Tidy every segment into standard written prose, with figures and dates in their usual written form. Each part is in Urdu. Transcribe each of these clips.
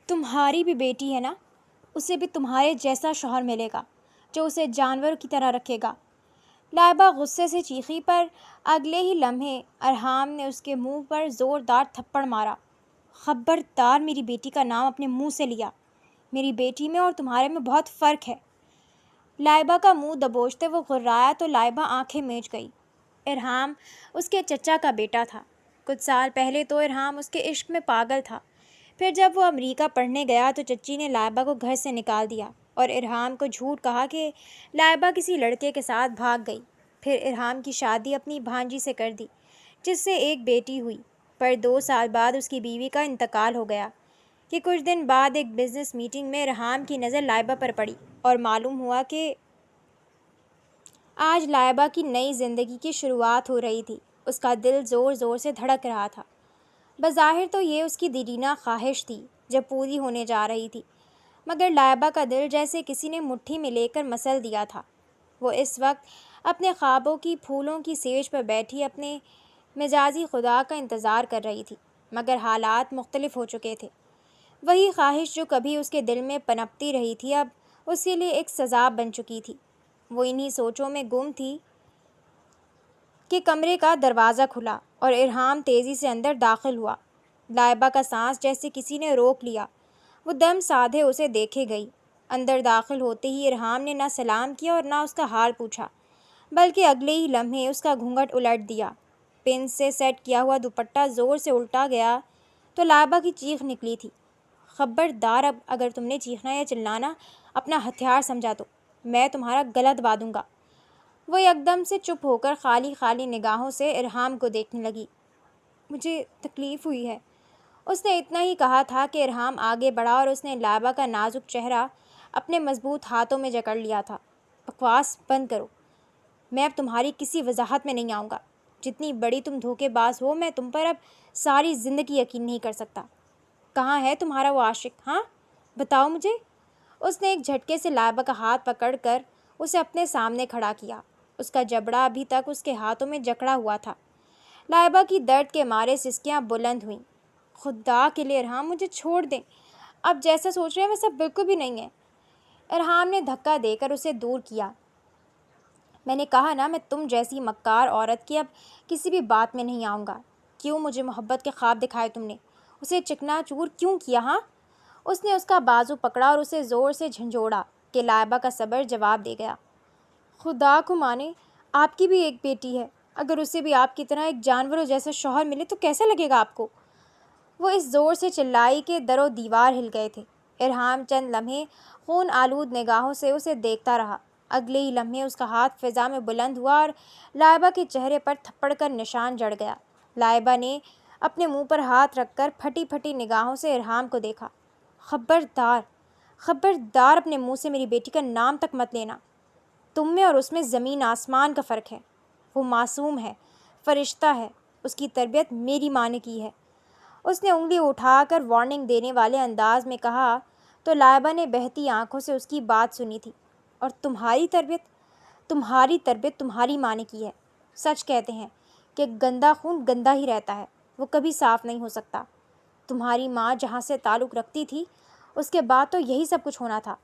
تمہاری بھی بیٹی ہے نا، اسے بھی تمہارے جیسا شوہر ملے گا جو اسے جانور کی طرح رکھے گا۔ لائبہ غصے سے چیخی، پر اگلے ہی لمحے ارحام نے اس کے منہ پر زوردار تھپڑ مارا۔ خبردار میری بیٹی کا نام اپنے منہ سے لیا، میری بیٹی میں اور تمہارے میں بہت فرق ہے۔ لائبہ کا منہ دبوچتے وہ غرایا تو لائبہ آنکھیں میچ گئی۔ ارحام اس کے چچا کا بیٹا تھا۔ کچھ سال پہلے تو ارحام اس کے عشق میں پاگل تھا، پھر جب وہ امریکہ پڑھنے گیا تو چچی نے لائبہ کو گھر سے نکال دیا اور ارحام کو جھوٹ کہا کہ لائبہ کسی لڑکے کے ساتھ بھاگ گئی۔ پھر ارحام کی شادی اپنی بھانجی سے کر دی، جس سے ایک بیٹی ہوئی، پر 2 سال بعد اس کی بیوی کا انتقال ہو گیا کہ کچھ دن بعد ایک بزنس میٹنگ میں ارحام کی نظر لائبہ پر پڑی اور معلوم ہوا کہ آج لائبہ کی نئی زندگی کی شروعات ہو رہی تھی۔ اس کا دل زور زور سے دھڑک رہا تھا۔ بظاہر تو یہ اس کی دیرینہ خواہش تھی جو پوری ہونے جا رہی تھی، مگر لائبہ کا دل جیسے کسی نے مٹھی میں لے کر مسل دیا تھا۔ وہ اس وقت اپنے خوابوں کی پھولوں کی سیج پر بیٹھی اپنے مجازی خدا کا انتظار کر رہی تھی، مگر حالات مختلف ہو چکے تھے۔ وہی خواہش جو کبھی اس کے دل میں پنپتی رہی تھی اب اس کے لیے ایک سزا بن چکی تھی۔ وہ انہی سوچوں میں گم تھی کہ کمرے کا دروازہ کھلا اور ارحام تیزی سے اندر داخل ہوا۔ لائبہ کا سانس جیسے کسی نے روک لیا، وہ دم سادھے اسے دیکھے گئی۔ اندر داخل ہوتے ہی ارحام نے نہ سلام کیا اور نہ اس کا حال پوچھا، بلکہ اگلے ہی لمحے اس کا گھونگھٹ الٹ دیا۔ پن سے سیٹ کیا ہوا دوپٹہ زور سے الٹا گیا تو لائبہ کی چیخ نکلی تھی، خبردار اب اگر تم نے چیخنا یا چلانا اپنا ہتھیار سمجھا تو میں تمہارا گلا دبا دوں گا۔ وہ یکدم سے چپ ہو کر خالی خالی نگاہوں سے ارحام کو دیکھنے لگی۔ مجھے تکلیف ہوئی ہے، اس نے اتنا ہی کہا تھا کہ ارحام آگے بڑھا اور اس نے لائبہ کا نازک چہرہ اپنے مضبوط ہاتھوں میں جکڑ لیا تھا۔ بکواس بند کرو، میں اب تمہاری کسی وضاحت میں نہیں آؤں گا۔ جتنی بڑی تم دھوکے باز ہو، میں تم پر اب ساری زندگی یقین نہیں کر سکتا۔ کہاں ہے تمہارا وہ عاشق؟ ہاں بتاؤ مجھے۔ اس نے ایک جھٹکے سے لائبہ کا ہاتھ پکڑ کر اسے اپنے سامنے کھڑا کیا۔ اس کا جبڑا ابھی تک اس کے ہاتھوں میں جکڑا ہوا تھا۔ لائبہ کی درد کے مارے سسکیاں بلند ہوئیں۔ خدا کے لیے ارحام مجھے چھوڑ دیں، اب جیسا سوچ رہے ہیں ویسا بالکل بھی نہیں ہے۔ ارحام نے دھکا دے کر اسے دور کیا۔ میں نے کہا نا، میں تم جیسی مکار عورت کی اب کسی بھی بات میں نہیں آؤں گا۔ کیوں مجھے محبت کے خواب دکھائے تم نے؟ اسے چکنا چور کیوں کیا؟ ہاں؟ اس نے اس کا بازو پکڑا اور اسے زور سے جھنجھوڑا کہ لائبہ کا صبر جواب دے گیا۔ خدا کو مانے، آپ کی بھی ایک بیٹی ہے، اگر اسے بھی آپ کی طرح ایک جانوروں جیسا شوہر ملے تو کیسا لگے گا آپ کو؟ وہ اس زور سے چلائی کہ در و دیوار ہل گئے تھے۔ ارحام چند لمحے خون آلود نگاہوں سے اسے دیکھتا رہا۔ اگلے ہی لمحے اس کا ہاتھ فضا میں بلند ہوا اور لائبہ کے چہرے پر تھپڑ کر نشان جڑ گیا۔ لائبہ نے اپنے منہ پر ہاتھ رکھ کر پھٹی پھٹی نگاہوں سے ارحام کو دیکھا۔ خبردار، خبردار اپنے منہ سے میری بیٹی کا نام تک مت لینا۔ تم میں اور اس میں زمین آسمان کا فرق ہے۔ وہ معصوم ہے، فرشتہ ہے، اس کی تربیت میری ماں نے کی ہے۔ اس نے انگلی اٹھا کر وارننگ دینے والے انداز میں کہا تو لائبہ نے بہتی آنکھوں سے اس کی بات سنی تھی۔ اور تمہاری تربیت تمہاری ماں نے کی ہے۔ سچ کہتے ہیں کہ گندا خون گندا ہی رہتا ہے، وہ کبھی صاف نہیں ہو سکتا۔ تمہاری ماں جہاں سے تعلق رکھتی تھی اس کے بعد تو یہی سب کچھ ہونا تھا۔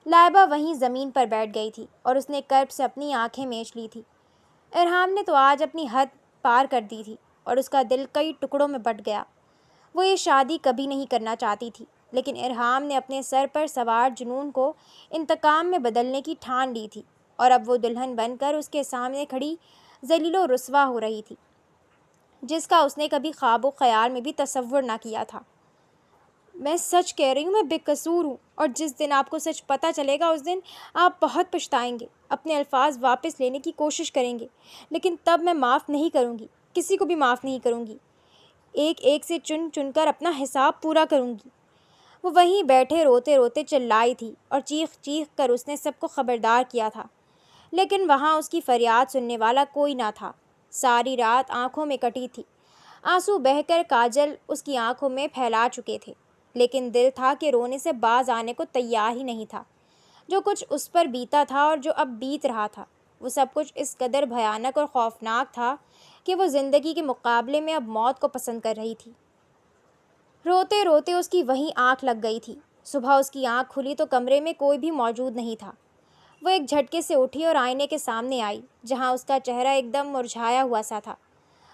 لائبہ وہیں زمین پر بیٹھ گئی تھی اور اس نے کرب سے اپنی آنکھیں میچ لی تھی۔ ارحام نے تو آج اپنی حد پار کر دی تھی اور اس کا دل کئی ٹکڑوں میں بٹ گیا۔ وہ یہ شادی کبھی نہیں کرنا چاہتی تھی، لیکن ارحام نے اپنے سر پر سوار جنون کو انتقام میں بدلنے کی ٹھان لی تھی اور اب وہ دلہن بن کر اس کے سامنے کھڑی ذلیل و رسوا ہو رہی تھی، جس کا اس نے کبھی خواب و خیال میں بھی تصور نہ کیا تھا۔ میں سچ کہہ رہی ہوں، میں بے قصور ہوں، اور جس دن آپ کو سچ پتہ چلے گا اس دن آپ بہت پچھتائیں گے، اپنے الفاظ واپس لینے کی کوشش کریں گے، لیکن تب میں معاف نہیں کروں گی، کسی کو بھی معاف نہیں کروں گی، ایک ایک سے چن چن کر اپنا حساب پورا کروں گی۔ وہ وہیں بیٹھے روتے روتے چلائی تھی اور چیخ چیخ کر اس نے سب کو خبردار کیا تھا، لیکن وہاں اس کی فریاد سننے والا کوئی نہ تھا۔ ساری رات آنکھوں میں کٹی تھی، آنسو بہہ کر کاجل اس کی آنکھوں میں پھیلا چکے تھے، لیکن دل تھا کہ رونے سے باز آنے کو تیار ہی نہیں تھا۔ جو کچھ اس پر بیتا تھا اور جو اب بیت رہا تھا، وہ سب کچھ اس قدر بھیانک اور خوفناک تھا کہ وہ زندگی کے مقابلے میں اب موت کو پسند کر رہی تھی۔ روتے روتے اس کی وہیں آنکھ لگ گئی تھی۔ صبح اس کی آنکھ کھلی تو کمرے میں کوئی بھی موجود نہیں تھا۔ وہ ایک جھٹکے سے اٹھی اور آئینے کے سامنے آئی، جہاں اس کا چہرہ ایک دم مرجھایا ہوا سا تھا۔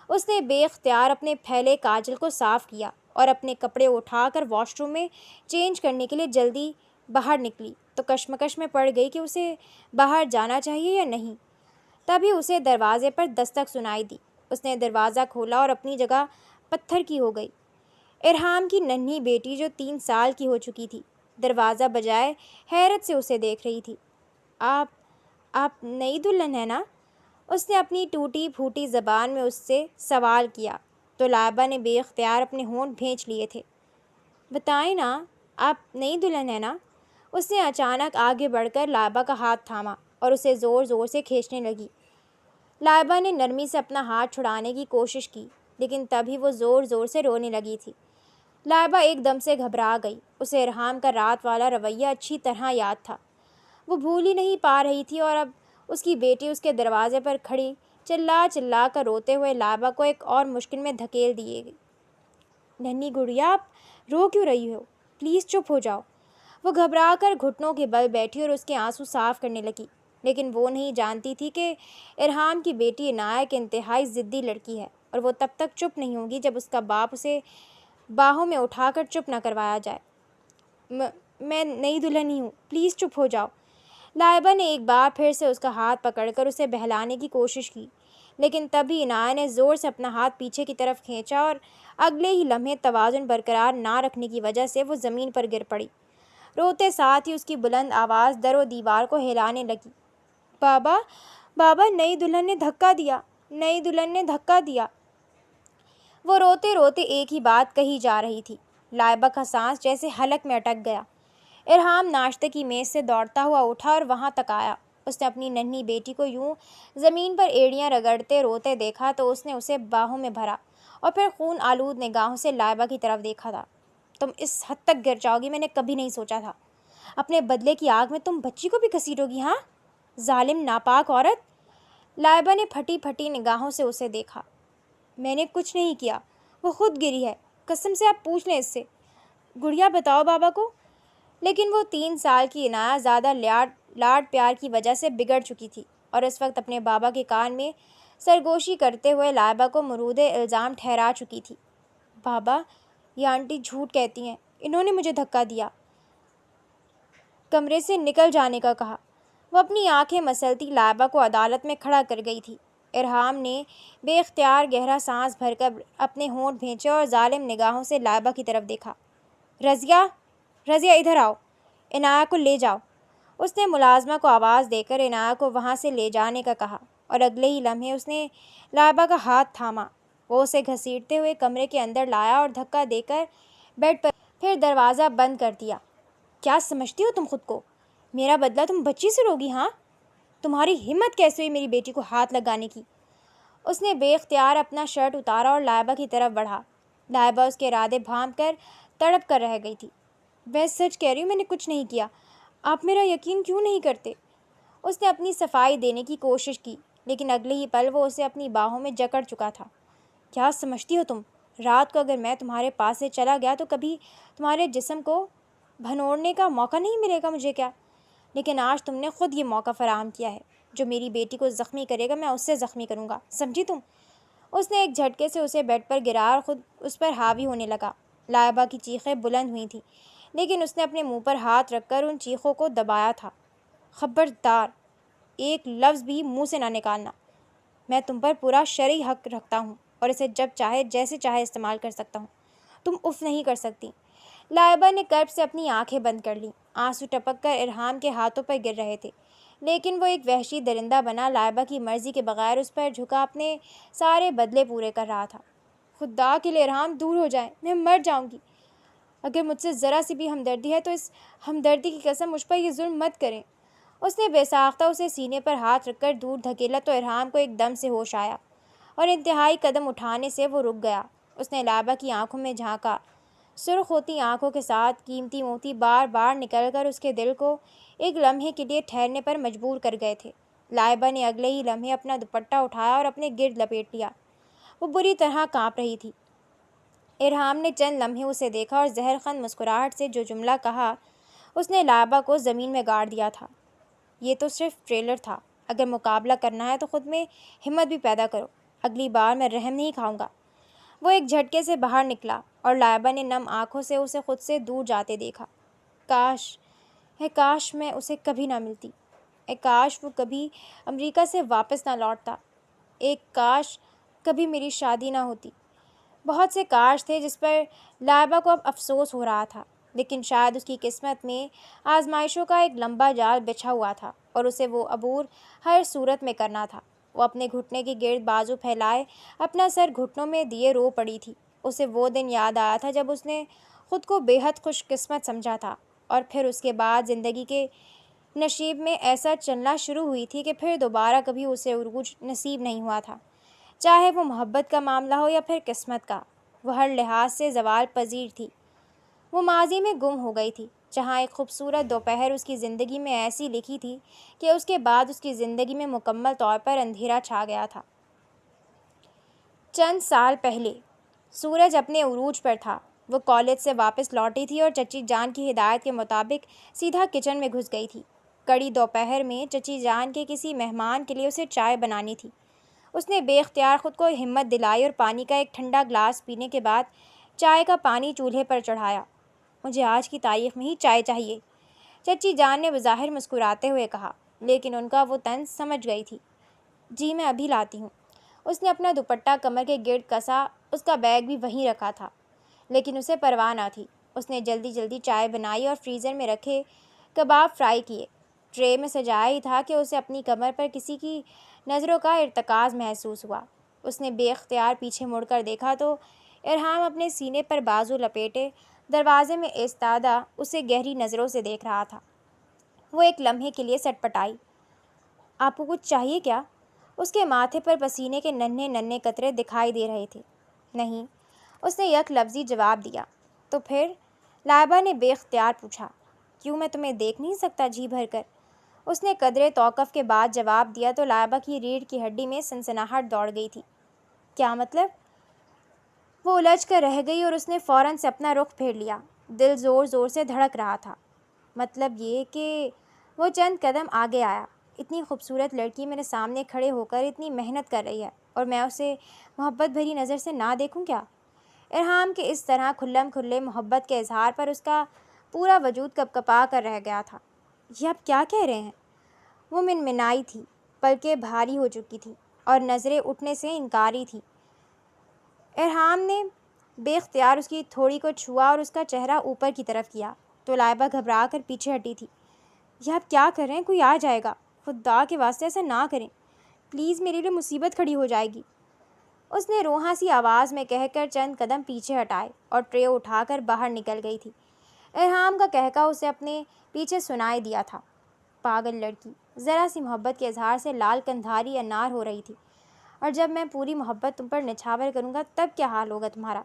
اس نے بے اختیار اپنے پھیلے کاجل کو صاف کیا اور اپنے کپڑے اٹھا کر واش روم میں چینج کرنے کے لیے جلدی باہر نکلی تو کشمکش میں پڑ گئی کہ اسے باہر جانا چاہیے یا نہیں۔ تبھی اسے دروازے پر دستک سنائی دی۔ اس نے دروازہ کھولا اور اپنی جگہ پتھر کی ہو گئی۔ ارحام کی ننھی بیٹی جو 3 سال کی ہو چکی تھی، دروازہ بجائے حیرت سے اسے دیکھ رہی تھی۔ آپ نئی دلہن ہیں نا؟ اس نے اپنی ٹوٹی پھوٹی زبان میں اس سے سوال کیا تو لائبہ نے بے اختیار اپنے ہونٹ بھینچ لیے تھے۔ بتائیں نا، آپ نئی دلہن ہیں نا؟ اس نے اچانک آگے بڑھ کر لائبہ کا ہاتھ تھاما اور اسے زور زور سے کھینچنے لگی۔ لائبہ نے نرمی سے اپنا ہاتھ چھڑانے کی کوشش کی، لیکن تبھی وہ زور زور سے رونے لگی تھی۔ لائبہ ایک دم سے گھبرا گئی۔ اسے ارحام کا رات والا رویہ اچھی طرح یاد تھا۔ وہ بھول ہی نہیں پا رہی تھی اور اب اس کی بیٹی اس کے دروازے پر کھڑی چلا چلا کر روتے ہوئے لائبہ کو ایک اور مشکل میں دھکیل دیے گئی۔ ننھی گڑیا، آپ رو کیوں رہی ہو؟ پلیز چپ ہو جاؤ۔ وہ گھبرا کر گھٹنوں کے بل بیٹھی اور اس کے آنسو صاف کرنے لگی، لیکن وہ نہیں جانتی تھی کہ ارحام کی بیٹی عنایہ ایک انتہائی ضدی لڑکی ہے اور وہ تب تک چپ نہیں ہوگی جب اس کا باپ اسے باہوں میں اٹھا کر چپ نہ کروایا جائے۔ میں نئی دلہن ہی ہوں، پلیز چپ ہو جاؤ۔ لائبہ نے ایک بار پھر سے اس کا ہاتھ پکڑ کر اسے بہلانے کی کوشش کی، لیکن تبھی عنایہ نے زور سے اپنا ہاتھ پیچھے کی طرف کھینچا اور اگلے ہی لمحے توازن برقرار نہ رکھنے کی وجہ سے وہ زمین پر گر پڑی۔ روتے ساتھ ہی اس کی بلند آواز در و دیوار کو ہلانے لگی۔ بابا، بابا، نئی دلہن نے دھکا دیا، نئی دلہن نے دھکا دیا۔ وہ روتے روتے ایک ہی بات کہی جا رہی تھی۔ لائبہ کا سانس جیسے حلق میں اٹک گیا۔ ارحام ناشتے کی میز سے دوڑتا ہوا اٹھا اور وہاں تک آیا۔ اس نے اپنی ننھی بیٹی کو یوں زمین پر ایڑیاں رگڑتے روتے دیکھا تو اس نے اسے باہوں میں بھرا اور پھر خون آلود نگاہوں سے لائبہ کی طرف دیکھا تھا۔ تم اس حد تک گر جاؤ گی میں نے کبھی نہیں سوچا تھا۔ اپنے بدلے کی آگ میں تم بچی کو بھی گھسیٹو گی، ہاں؟ ظالم ناپاک عورت! لائبہ نے پھٹی پھٹی نگاہوں سے اسے دیکھا۔ میں نے کچھ نہیں کیا، وہ خود گری ہے، قسم سے آپ پوچھ لیں اس سے۔ گڑیا بتاؤ بابا کو۔ لیکن وہ 3 سال کی عنایہ زیادہ لاڈ پیار کی وجہ سے بگڑ چکی تھی اور اس وقت اپنے بابا کے کان میں سرگوشی کرتے ہوئے لائبہ کو مورود الزام ٹھہرا چکی تھی۔ بابا، یہ آنٹی جھوٹ کہتی ہیں، انہوں نے مجھے دھکا دیا، کمرے سے نکل جانے کا کہا۔ وہ اپنی آنکھیں مسلتی لائبہ کو عدالت میں کھڑا کر گئی تھی۔ ارحام نے بے اختیار گہرا سانس بھر کر اپنے ہونٹ بھینچے اور ظالم نگاہوں سے لائبہ کی طرف دیکھا۔ رضیہ، رضیہ ادھر آؤ، عنایہ کو لے جاؤ۔ اس نے ملازمہ کو آواز دے کر عنایہ کو وہاں سے لے جانے کا کہا اور اگلے ہی لمحے اس نے لائبہ کا ہاتھ تھاما۔ وہ اسے گھسیٹتے ہوئے کمرے کے اندر لایا اور دھکا دے کر بیڈ پر پھر دروازہ بند کر دیا۔ کیا سمجھتی ہو تم خود کو؟ میرا بدلہ تم بچی سے لوگی، ہاں؟ تمہاری ہمت کیسے ہوئی میری بیٹی کو ہاتھ لگانے کی؟ اس نے بے اختیار اپنا شرٹ اتارا اور لائبہ کی طرف بڑھا۔ لائبہ اس کے ارادے بھانپ کر تڑپ کر رہ گئی تھی۔ میں سچ کہہ رہی ہوں، میں نے کچھ نہیں کیا، آپ میرا یقین کیوں نہیں کرتے؟ اس نے اپنی صفائی دینے کی کوشش کی، لیکن اگلے ہی پل وہ اسے اپنی باہوں میں جکڑ چکا تھا۔ کیا سمجھتی ہو تم؟ رات کو اگر میں تمہارے پاس سے چلا گیا تو کبھی تمہارے جسم کو بھنوڑنے کا موقع نہیں ملے گا مجھے کیا؟ لیکن آج تم نے خود یہ موقع فراہم کیا ہے۔ جو میری بیٹی کو زخمی کرے گا میں اس سے زخمی کروں گا، سمجھی تم؟ اس نے ایک جھٹکے سے اسے بیڈ پر گرا اور خود اس پر حاوی ہونے لگا۔ لائبہ کی چیخیں بلند ہوئی تھیں، لیکن اس نے اپنے منہ پر ہاتھ رکھ کر ان چیخوں کو دبایا تھا۔ خبردار، ایک لفظ بھی منہ سے نہ نکالنا۔ میں تم پر پورا شرعی حق رکھتا ہوں اور اسے جب چاہے جیسے چاہے استعمال کر سکتا ہوں۔ تم اف نہیں کر سکتی۔ لائبہ نے کرب سے اپنی آنکھیں بند کر لیں۔ آنسو ٹپک کر ارحام کے ہاتھوں پر گر رہے تھے، لیکن وہ ایک وحشی درندہ بنا لائبہ کی مرضی کے بغیر اس پر جھکا اپنے سارے بدلے پورے کر رہا تھا۔ خدا کے لیے ارحام دور ہو جائیں، میں مر جاؤں گی۔ اگر مجھ سے ذرا سی بھی ہمدردی ہے تو اس ہمدردی کی قسم مجھ پر یہ ظلم مت کریں۔ اس نے بے ساختہ اسے سینے پر ہاتھ رکھ کر دور دھکیلا تو ارحام کو ایک دم سے ہوش آیا اور انتہائی قدم اٹھانے سے وہ رک گیا۔ اس نے لائبہ کی آنکھوں میں جھانکا۔ سرخ ہوتی آنکھوں کے ساتھ قیمتی موتی بار بار نکل کر اس کے دل کو ایک لمحے کے لیے ٹھہرنے پر مجبور کر گئے تھے۔ لائبہ نے اگلے ہی لمحے اپنا دوپٹہ اٹھایا اور اپنے گرد لپیٹ لیا۔ وہ بری طرح کانپ رہی تھی۔ ارحام نے چند لمحے اسے دیکھا اور زہر خند مسکراہٹ سے جو جملہ کہا اس نے لائبہ کو زمین میں گاڑ دیا تھا۔ یہ تو صرف ٹریلر تھا، اگر مقابلہ کرنا ہے تو خود میں ہمت بھی پیدا کرو، اگلی بار میں رحم نہیں کھاؤں گا۔ وہ ایک جھٹکے سے باہر نکلا اور لائبہ نے نم آنکھوں سے اسے خود سے دور جاتے دیکھا۔ کاش میں اسے کبھی نہ ملتی، کاش وہ کبھی امریکہ سے واپس نہ لوٹتا، کاش کبھی میری شادی نہ ہوتی۔ بہت سے کاش تھے جس پر لائبہ کو اب افسوس ہو رہا تھا، لیکن شاید اس کی قسمت میں آزمائشوں کا ایک لمبا جال بچھا ہوا تھا اور اسے وہ عبور ہر صورت میں کرنا تھا۔ وہ اپنے گھٹنے کے گرد بازو پھیلائے اپنا سر گھٹنوں میں دیے رو پڑی تھی۔ اسے وہ دن یاد آیا تھا جب اس نے خود کو بے حد خوش قسمت سمجھا تھا، اور پھر اس کے بعد زندگی کے نشیب میں ایسا چلنا شروع ہوئی تھی کہ پھر دوبارہ کبھی اسے عروج نصیب نہیں ہوا تھا، چاہے وہ محبت کا معاملہ ہو یا پھر قسمت کا۔ وہ ہر لحاظ سے زوال پذیر تھی۔ وہ ماضی میں گم ہو گئی تھی، جہاں ایک خوبصورت دوپہر اس کی زندگی میں ایسی لکھی تھی کہ اس کے بعد اس کی زندگی میں مکمل طور پر اندھیرا چھا گیا تھا۔ چند سال پہلے سورج اپنے عروج پر تھا۔ وہ کالج سے واپس لوٹی تھی اور چچی جان کی ہدایت کے مطابق سیدھا کچن میں گھس گئی تھی۔ کڑی دوپہر میں چچی جان کے کسی مہمان کے لیے اسے چائے بنانی تھی۔ اس نے بے اختیار خود کو ہمت دلائی اور پانی کا ایک ٹھنڈا گلاس پینے کے بعد چائے کا پانی چولہے پر چڑھایا۔ مجھے آج کی تاریخ میں ہی چائے چاہیے، چچی جان نے بظاہر مسکراتے ہوئے کہا، لیکن ان کا وہ طنز سمجھ گئی تھی۔ جی میں ابھی لاتی ہوں۔ اس نے اپنا دوپٹہ کمر کے گرد کسا، اس کا بیگ بھی وہیں رکھا تھا، لیکن اسے پرواہ نہ تھی۔ اس نے جلدی جلدی چائے بنائی اور فریزر میں رکھے کباب فرائی کیے۔ ٹرے میں سجایا ہی تھا کہ اسے اپنی کمر پر کسی کی نظروں کا ارتکاز محسوس ہوا۔ اس نے بے اختیار پیچھے مڑ کر دیکھا تو ارحام اپنے سینے پر بازو لپیٹے دروازے میں ایستادہ اسے گہری نظروں سے دیکھ رہا تھا۔ وہ ایک لمحے کے لیے سٹپٹائی۔ آپ کو کچھ چاہیے کیا؟ اس کے ماتھے پر پسینے کے ننھے ننھے قطرے دکھائی دے رہے تھے۔ نہیں، اس نے یک لفظی جواب دیا۔ تو پھر؟ لائبہ نے بے اختیار پوچھا۔ کیوں میں تمہیں دیکھ نہیں سکتا جی بھر کر؟ اس نے قدرے توقف کے بعد جواب دیا تو لائبہ کی ریڑھ کی ہڈی میں سنسناہٹ دوڑ گئی تھی۔ کیا مطلب؟ وہ الجھ کر رہ گئی اور اس نے فوراً سے اپنا رخ پھیر لیا۔ دل زور زور سے دھڑک رہا تھا۔ مطلب یہ کہ وہ چند قدم آگے آیا۔ اتنی خوبصورت لڑکی میرے سامنے کھڑے ہو کر اتنی محنت کر رہی ہے اور میں اسے محبت بھری نظر سے نہ دیکھوں کیا؟ ارحام کے اس طرح کھلم کھلے محبت کے اظہار پر اس کا پورا وجود کپکپا کر رہ گیا تھا۔ یہ آپ کیا کہہ رہے ہیں؟ وہ منمنائی تھی، پلکیں بھاری ہو چکی تھیں اور نظریں اٹھنے سے انکاری تھیں۔ ارحام نے بے اختیار اس کی تھوڑی کو چھوا اور اس کا چہرہ اوپر کی طرف کیا تو لائبہ گھبرا کر پیچھے ہٹی تھی۔ یہ آپ کیا کر رہے ہیں؟ کوئی آ جائے گا، خدا کے واسطے ایسا نہ کریں، پلیز میرے لیے مصیبت کھڑی ہو جائے گی۔ اس نے روحاں سی آواز میں کہہ کر چند قدم پیچھے ہٹائے اور ٹرے اٹھا کر باہر نکل گئی تھی۔ ارحام کا کہکا اسے اپنے پیچھے سنائی دیا تھا۔ پاگل لڑکی، ذرا سی محبت کے اظہار سے لال کندھاری انار ہو رہی تھی، اور جب میں پوری محبت تم پر نچھاور کروں گا تب کیا حال ہوگا تمہارا؟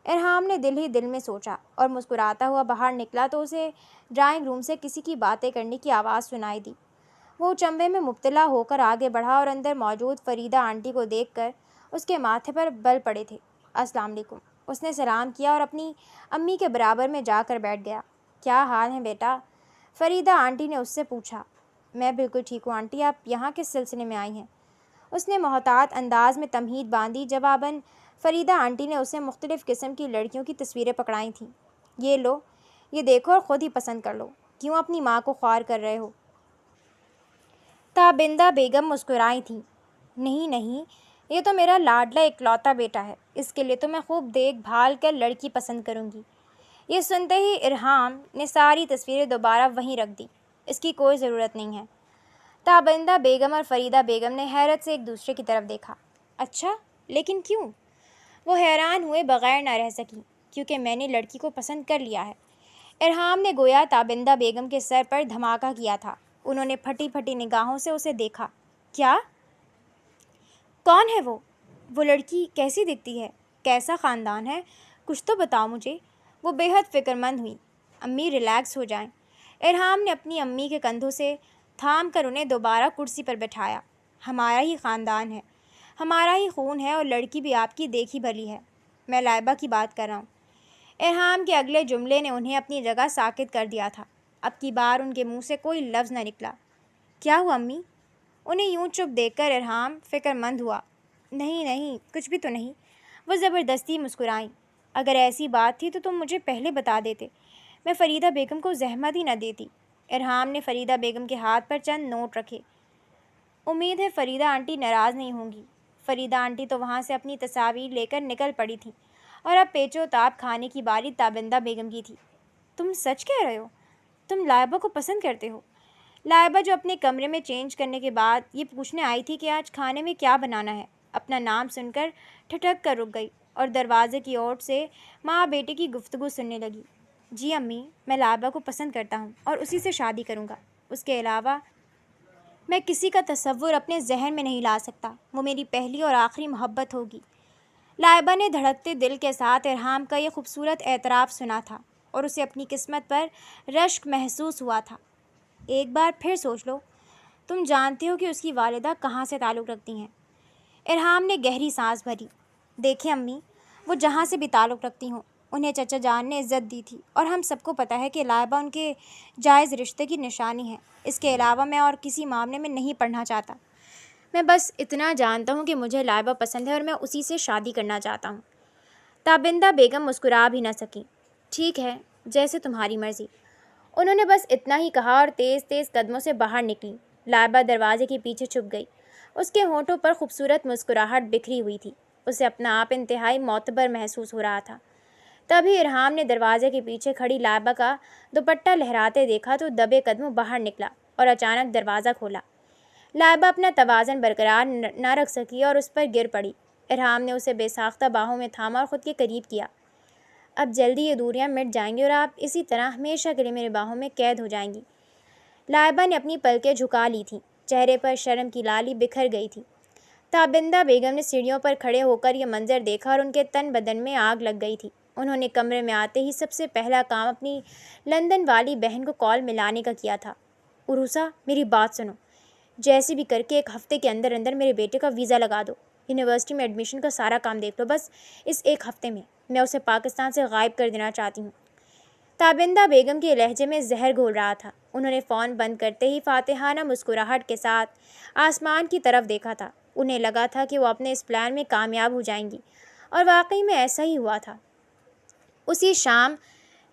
ارحام نے دل ہی دل میں سوچا اور مسکراتا ہوا باہر نکلا تو اسے ڈرائنگ روم سے کسی کی باتیں کرنے کی آواز سنائی دی۔ وہ چنبے میں مبتلا ہو کر آگے بڑھا اور اندر موجود فریدہ آنٹی کو دیکھ کر اس کے ماتھے پر بل پڑے تھے۔ السلام علیکم۔ اس نے سلام کیا اور اپنی امی کے برابر میں جا کر بیٹھ گیا۔ کیا حال ہے بیٹا؟ فریدہ آنٹی نے اس سے پوچھا۔ میں بالکل ٹھیک ہوں آنٹی، آپ یہاں کس سلسلے میں آئی ہیں؟ اس نے محتاط انداز میں تمہید باندھی۔ جواباً فریدہ آنٹی نے اسے مختلف قسم کی لڑکیوں کی تصویریں پکڑائی تھیں۔ یہ لو، یہ دیکھو اور خود ہی پسند کر لو، کیوں اپنی ماں کو خوار کر رہے ہو؟ تابندہ بیگم مسکرائی تھیں۔ نہیں نہیں، یہ تو میرا لاڈلا اکلوتا بیٹا ہے، اس کے لیے تو میں خوب دیکھ بھال کر لڑکی پسند کروں گی۔ یہ سنتے ہی ارحام نے ساری تصویریں دوبارہ وہیں رکھ دی۔ اس کی کوئی ضرورت نہیں ہے۔ تابندہ بیگم اور فریدہ بیگم نے حیرت سے ایک دوسرے کی طرف دیکھا۔ اچھا، لیکن کیوں؟ وہ حیران ہوئے بغیر نہ رہ سکیں۔ کیونکہ میں نے لڑکی کو پسند کر لیا ہے۔ ارحام نے گویا تابندہ بیگم کے سر پر دھماکہ کیا تھا۔ انہوں نے پھٹی پھٹی نگاہوں سے اسے دیکھا۔ کیا؟ کون ہے وہ؟ وہ لڑکی کیسی دکھتی ہے؟ کیسا خاندان ہے؟ کچھ تو بتاؤ مجھے۔ وہ بے حد فکر مند ہوئی۔ امی ریلیکس ہو جائیں۔ ارحام نے اپنی امی کے کندھوں سے تھام کر انہیں دوبارہ کرسی پر بٹھایا۔ ہمارا ہی خاندان ہے، ہمارا ہی خون ہے، اور لڑکی بھی آپ کی دیکھی بھلی ہے۔ میں لائبہ کی بات کر رہا ہوں۔ ارحام کے اگلے جملے نے انہیں اپنی جگہ ساکت کر دیا تھا۔ اب کی بار ان کے منہ سے کوئی لفظ نہ نکلا۔ کیا ہوا امی؟ انہیں یوں چپ دیکھ کر ارحام فکر مند ہوا۔ نہیں نہیں، کچھ بھی تو نہیں، وہ زبردستی مسکرائیں۔ اگر ایسی بات تھی تو تم مجھے پہلے بتا دیتے، میں فریدہ بیگم کو زحمت ہی نہ دیتی۔ ارحام نے فریدہ بیگم کے ہاتھ پر چند نوٹ رکھے۔ امید ہے فریدہ آنٹی ناراض نہیں ہوں گی۔ فریدہ آنٹی تو وہاں سے اپنی تصاویر لے کر نکل پڑی تھیں اور اب پیچو تاب کھانے کی باری تابندہ بیگم کی تھی۔ تم سچ کہہ رہے ہو؟ تم لائبہ کو پسند کرتے ہو؟ لائبہ جو اپنے کمرے میں چینج کرنے کے بعد یہ پوچھنے آئی تھی کہ آج کھانے میں کیا بنانا ہے، اپنا نام سن کر ٹھٹک کر رک گئی اور دروازے کی اوٹ سے ماں بیٹے کی گفتگو سننے لگی۔ جی امی، میں لائبہ کو پسند کرتا ہوں اور اسی سے شادی کروں گا۔ اس کے علاوہ میں کسی کا تصور اپنے ذہن میں نہیں لا سکتا۔ وہ میری پہلی اور آخری محبت ہوگی۔ لائبہ نے دھڑکتے دل کے ساتھ ارحام کا یہ خوبصورت اعتراف سنا تھا اور اسے اپنی قسمت پر رشک محسوس ہوا تھا۔ ایک بار پھر سوچ لو، تم جانتے ہو کہ اس کی والدہ کہاں سے تعلق رکھتی ہیں؟ ارحام نے گہری سانس بھری۔ دیکھیں امی، وہ جہاں سے بھی تعلق رکھتی ہوں، انہیں چچا جان نے عزت دی تھی اور ہم سب کو پتہ ہے کہ لائبہ ان کے جائز رشتے کی نشانی ہے۔ اس کے علاوہ میں اور کسی معاملے میں نہیں پڑھنا چاہتا۔ میں بس اتنا جانتا ہوں کہ مجھے لائبہ پسند ہے اور میں اسی سے شادی کرنا چاہتا ہوں۔ تابندہ بیگم مسکرا بھی نہ سکیں۔ ٹھیک ہے، جیسے تمہاری مرضی۔ انہوں نے بس اتنا ہی کہا اور تیز تیز قدموں سے باہر نکلی۔ لائبہ دروازے کے پیچھے چھپ گئی۔ اس کے ہونٹوں پر خوبصورت مسکراہٹ بکھری ہوئی تھی۔ اسے اپنا آپ انتہائی معتبر محسوس ہو رہا تھا۔ تبھی ارحام نے دروازے کے پیچھے کھڑی لائبہ کا دوپٹہ لہراتے دیکھا تو دبے قدموں باہر نکلا اور اچانک دروازہ کھولا۔ لائبہ اپنا توازن برقرار نہ رکھ سکی اور اس پر گر پڑی۔ ارحام نے اسے بے ساختہ باہوں میں تھاما اور خود کے قریب کیا۔ اب جلدی یہ دوریاں مٹ جائیں گی اور آپ اسی طرح ہمیشہ کے لیے میرے باہوں میں قید ہو جائیں گی۔ لائبہ نے اپنی پلکیں جھکا لی تھیں۔ چہرے پر شرم کی لالی بکھر گئی تھی۔ تابندہ بیگم نے سیڑھیوں پر کھڑے ہو کر یہ منظر دیکھا اور ان کے تن بدن میں آگ لگ گئی تھی۔ انہوں نے کمرے میں آتے ہی سب سے پہلا کام اپنی لندن والی بہن کو کال ملانے کا کیا تھا۔ عروسہ، میری بات سنو، جیسے بھی کر کے ایک ہفتے کے اندر اندر میرے بیٹے کا ویزا لگا دو۔ یونیورسٹی میں ایڈمیشن کا سارا کام دیکھ لو، بس اس ایک ہفتے میں اسے پاکستان سے غائب کر دینا چاہتی ہوں۔ تابندہ بیگم کے لہجے میں زہر گھول رہا تھا۔ انہوں نے فون بند کرتے ہی فاتحانہ مسکراہٹ کے ساتھ آسمان کی طرف دیکھا تھا۔ انہیں لگا تھا کہ وہ اپنے اس پلان میں کامیاب ہو جائیں گی، اور واقعی میں ایسا ہی ہوا تھا۔ اسی شام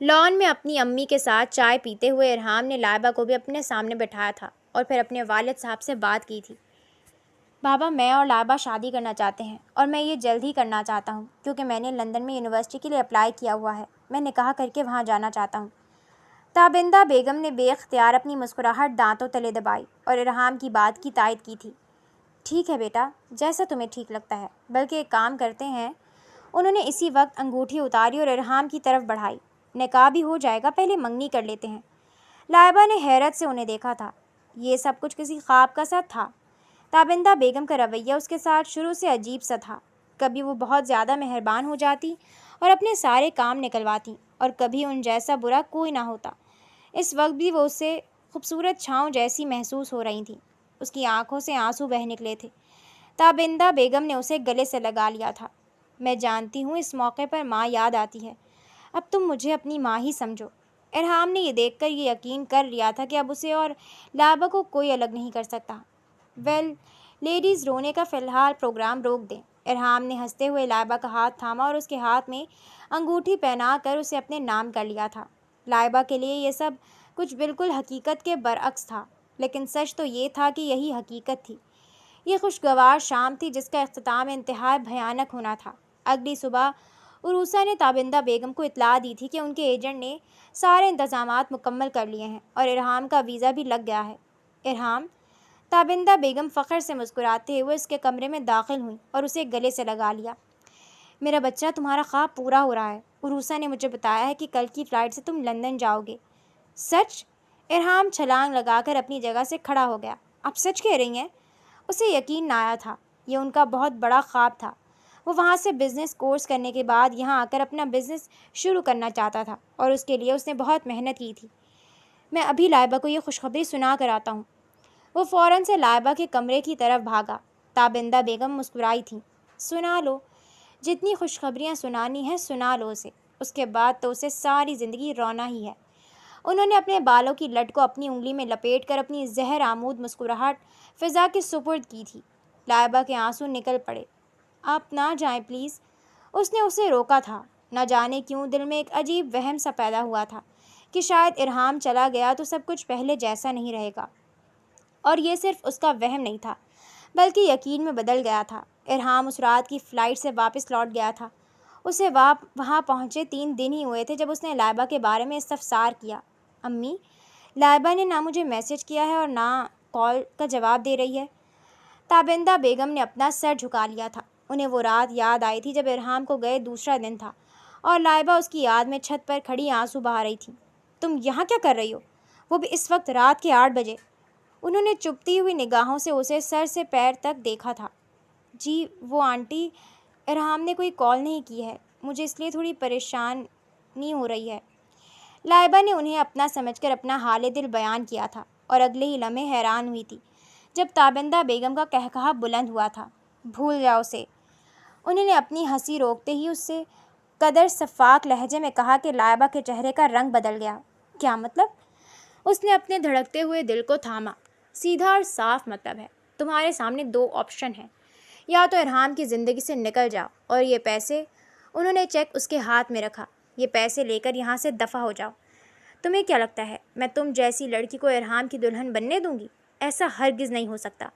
لان میں اپنی امی کے ساتھ چائے پیتے ہوئے ارحام نے لائبہ کو بھی اپنے سامنے بٹھایا تھا اور پھر اپنے والد صاحب سے بات کی تھی۔ بابا، میں اور لائبہ شادی کرنا چاہتے ہیں اور میں یہ جلد ہی کرنا چاہتا ہوں کیونکہ میں نے لندن میں یونیورسٹی کے لیے اپلائی کیا ہوا ہے۔ میں نکاح کر کے وہاں جانا چاہتا ہوں۔ تابندہ بیگم نے بے اختیار اپنی مسکراہٹ دانتوں تلے دبائی اور ارحام کی بات کی تائید کی تھی۔ ٹھیک ہے بیٹا، جیسا تمہیں ٹھیک لگتا ہے، بلکہ ایک کام کرتے ہیں۔ انہوں نے اسی وقت انگوٹھی اتاری اور ارحام کی طرف بڑھائی۔ نکاح بھی ہو جائے گا، پہلے منگنی کر لیتے ہیں۔ لائبہ نے حیرت سے انہیں دیکھا تھا۔ یہ سب کچھ کسی خواب کا سا تھا۔ تابندہ بیگم کا رویہ اس کے ساتھ شروع سے عجیب سا تھا۔ کبھی وہ بہت زیادہ مہربان ہو جاتی اور اپنے سارے کام نکلواتی، اور کبھی ان جیسا برا کوئی نہ ہوتا۔ اس وقت بھی وہ اسے خوبصورت چھاؤں جیسی محسوس ہو رہی تھیں۔ اس کی آنکھوں سے آنسو بہہ نکلے تھے۔ تابندہ بیگم نے اسے گلے سے لگا لیا تھا۔ میں جانتی ہوں اس موقع پر ماں یاد آتی ہے۔ اب تم مجھے اپنی ماں ہی سمجھو۔ ارحام نے یہ دیکھ کر یہ یقین کر لیا تھا کہ اب اسے اور لائبہ کو کوئی الگ نہیں کر سکتا۔ ویل، لیڈیز، رونے کا فی الحال پروگرام روک دیں۔ ارحام نے ہنستے ہوئے لائبہ کا ہاتھ تھاما اور اس کے ہاتھ میں انگوٹھی پہنا کر اسے اپنے نام کر لیا تھا۔ لائبہ کے لیے یہ سب کچھ بالکل حقیقت کے برعکس تھا، لیکن سچ تو یہ تھا کہ یہی حقیقت تھی۔ یہ خوشگوار شام تھی جس کا اختتام انتہائی بھیانک ہونا تھا۔ اگلی صبح عروسہ نے تابندہ بیگم کو اطلاع دی تھی کہ ان کے ایجنٹ نے سارے انتظامات مکمل کر لیے ہیں اور ارحام کا ویزا بھی لگ گیا ہے۔ ارحام، تابندہ بیگم فخر سے مسکراتے ہوئے اس کے کمرے میں داخل ہوئیں اور اسے گلے سے لگا لیا۔ میرا بچہ، تمہارا خواب پورا ہو رہا ہے۔ عروسہ نے مجھے بتایا ہے کہ کل کی فلائٹ سے تم لندن جاؤ گے۔ سچ؟ ارحام چھلانگ لگا کر اپنی جگہ سے کھڑا ہو گیا۔ آپ سچ کہہ رہی ہیں؟ اسے یقین نہ آیا تھا۔ یہ ان کا بہت بڑا خواب تھا۔ وہ وہاں سے بزنس کورس کرنے کے بعد یہاں آ کر اپنا بزنس شروع کرنا چاہتا تھا اور اس کے لیے اس نے بہت محنت کی تھی۔ میں ابھی لائبہ کو یہ خوشخبری سنا کر آتا ہوں۔ وہ فوراً سے لائبہ کے کمرے کی طرف بھاگا۔ تابندہ بیگم مسکرائی تھیں۔ سنا لو، جتنی خوشخبریاں سنانی ہیں سنا لو اسے، اس کے بعد تو اسے ساری زندگی رونا ہی ہے۔ انہوں نے اپنے بالوں کی لٹ کو اپنی انگلی میں لپیٹ کر اپنی زہر آمود مسکراہٹ فضا کے سپرد کی تھی۔ لائبہ کے آنسو نکل پڑے۔ آپ نہ جائیں پلیز، اس نے اسے روکا تھا۔ نہ جانے کیوں دل میں ایک عجیب وہم سا پیدا ہوا تھا کہ شاید ارحام چلا گیا تو سب کچھ پہلے جیسا نہیں رہے گا، اور یہ صرف اس کا وہم نہیں تھا بلکہ یقین میں بدل گیا تھا۔ ارحام اس رات کی فلائٹ سے واپس لوٹ گیا تھا۔ اسے وہاں پہنچے 3 دن ہی ہوئے تھے جب اس نے لائبہ کے بارے میں استفسار کیا۔ امی، لائبہ نے نہ مجھے میسج کیا ہے اور نہ کال کا جواب دے رہی ہے۔ تابندہ بیگم نے اپنا سر جھکا لیا تھا۔ انہیں وہ رات یاد آئی تھی جب ارحام کو گئے دوسرا دن تھا اور لائبہ اس کی یاد میں چھت پر کھڑی آنسو بہا رہی تھی۔ تم یہاں کیا کر رہی ہو؟ وہ بھی اس وقت رات کے 8 بجے۔ انہوں نے چپتی ہوئی نگاہوں سے اسے سر سے پیر تک دیکھا تھا۔ جی وہ آنٹی، ارحام نے کوئی کال نہیں کی ہے، مجھے اس لیے تھوڑی پریشانی ہو رہی ہے۔ لائبہ نے انہیں اپنا سمجھ کر اپنا حال دل بیان کیا تھا اور اگلے ہی لمحے حیران ہوئی تھی جب تابندہ بیگم کا قہقہا بلند ہوا تھا۔ بھول جاؤ اسے، انہوں نے اپنی ہنسی روکتے ہی اس سے قدر شفاف لہجے میں کہا کہ لائبہ کے چہرے کا رنگ بدل گیا۔ کیا مطلب؟ اس نے اپنے دھڑکتے ہوئے دل کو تھاما۔ سیدھا اور صاف مطلب ہے، تمہارے سامنے 2 آپشن ہیں، یا تو ارحام کی زندگی سے نکل جاؤ اور یہ پیسے، انہوں نے چیک اس کے ہاتھ میں رکھا، یہ پیسے لے کر یہاں سے دفع ہو جاؤ۔ تمہیں کیا لگتا ہے میں تم جیسی لڑکی کو ارحام کی دلہن بننے دوں گی؟ ایسا ہرگز نہیں ہو سکتا۔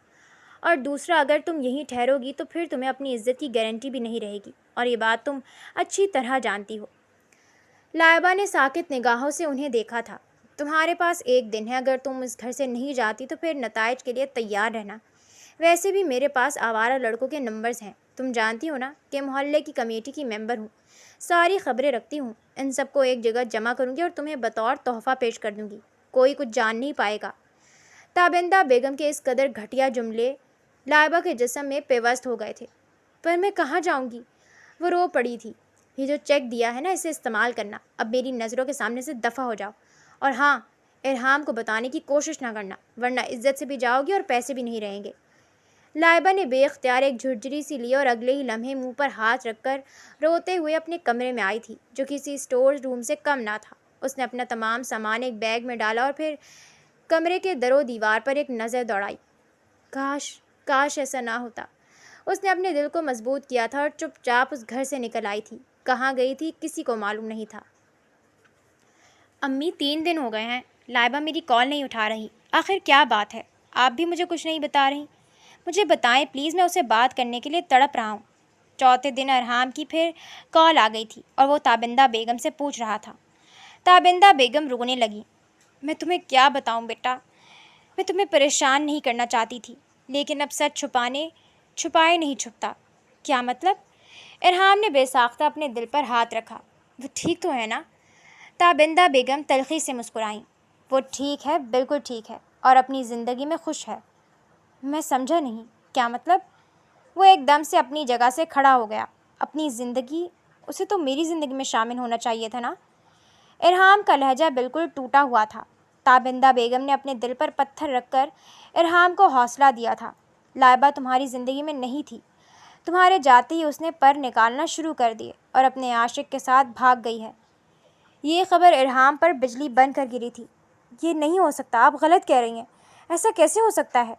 اور دوسرا، اگر تم یہیں ٹھہرو گی تو پھر تمہیں اپنی عزت کی گارنٹی بھی نہیں رہے گی، اور یہ بات تم اچھی طرح جانتی ہو۔ لائبہ نے ساکت نگاہوں سے انہیں دیکھا تھا۔ تمہارے پاس 1 دن ہے، اگر تم اس گھر سے نہیں جاتی تو پھر نتائج کے لیے تیار رہنا۔ ویسے بھی میرے پاس آوارہ لڑکوں کے نمبرز ہیں، تم جانتی ہو نا کہ محلے کی کمیٹی کی ممبر ہوں، ساری خبریں رکھتی ہوں، ان سب کو ایک جگہ جمع کروں گی اور تمہیں بطور تحفہ پیش کر دوں گی، کوئی کچھ جان نہیں پائے گا۔ تابندہ بیگم کے اس قدر گھٹیا جملے لائبہ کے جسم میں پیوست ہو گئے تھے۔ پر میں کہاں جاؤں گی؟ وہ رو پڑی تھی۔ یہ جو چیک دیا ہے نا، اسے استعمال کرنا، اب میری نظروں کے سامنے سے دفع ہو جاؤ، اور ہاں، ارحام کو بتانے کی کوشش نہ کرنا، ورنہ عزت سے بھی جاؤ گی اور پیسے بھی نہیں رہیں گے۔ لائبہ نے بے اختیار ایک جھرجھری سی لی اور اگلے ہی لمحے منہ پر ہاتھ رکھ کر روتے ہوئے اپنے کمرے میں آئی تھی، جو کسی اسٹور روم سے کم نہ تھا۔ اس نے اپنا تمام سامان ایک بیگ میں ڈالا اور پھر کمرے کے در و دیوار پر ایک نظر دوڑائی۔ کاش ایسا نہ ہوتا۔ اس نے اپنے دل کو مضبوط کیا تھا اور چپ چاپ اس گھر سے نکل آئی تھی۔ کہاں گئی تھی کسی کو معلوم نہیں تھا۔ امی، 3 دن ہو گئے ہیں، لائبہ میری کال نہیں اٹھا رہی، آخر کیا بات ہے؟ آپ بھی مجھے کچھ نہیں بتا رہی، مجھے بتائیں پلیز، میں اسے بات کرنے کے لیے تڑپ رہا ہوں۔ چوتھے دن ارحام کی پھر کال آ گئی تھی اور وہ تابندہ بیگم سے پوچھ رہا تھا۔ تابندہ بیگم رونے لگی۔ میں تمہیں کیا بتاؤں بیٹا، میں تمہیں پریشان نہیں کرنا چاہتی تھی، لیکن اب سچ چھپائے نہیں چھپتا۔ کیا مطلب؟ ارحام نے بے ساختہ اپنے دل پر ہاتھ رکھا۔ وہ ٹھیک تو ہے نا؟ تابندہ بیگم تلخی سے مسکرائیں۔ وہ ٹھیک ہے، بالکل ٹھیک ہے، اور اپنی زندگی میں خوش ہے۔ میں سمجھا نہیں، کیا مطلب؟ وہ ایک دم سے اپنی جگہ سے کھڑا ہو گیا۔ اپنی زندگی؟ اسے تو میری زندگی میں شامل ہونا چاہیے تھا نا؟ ارحام کا لہجہ بالکل ٹوٹا ہوا تھا۔ تابندہ بیگم نے اپنے دل پر پتھر رکھ کر ارحام کو حوصلہ دیا تھا۔ لائبہ تمہاری زندگی میں نہیں تھی، تمہارے جاتے ہی اس نے پر نکالنا شروع کر دیے اور اپنے عاشق کے ساتھ بھاگ گئی ہے۔ یہ خبر ارحام پر بجلی بن کر گری تھی۔ یہ نہیں ہو سکتا، آپ غلط کہہ رہی ہیں، ایسا کیسے ہو سکتا ہے؟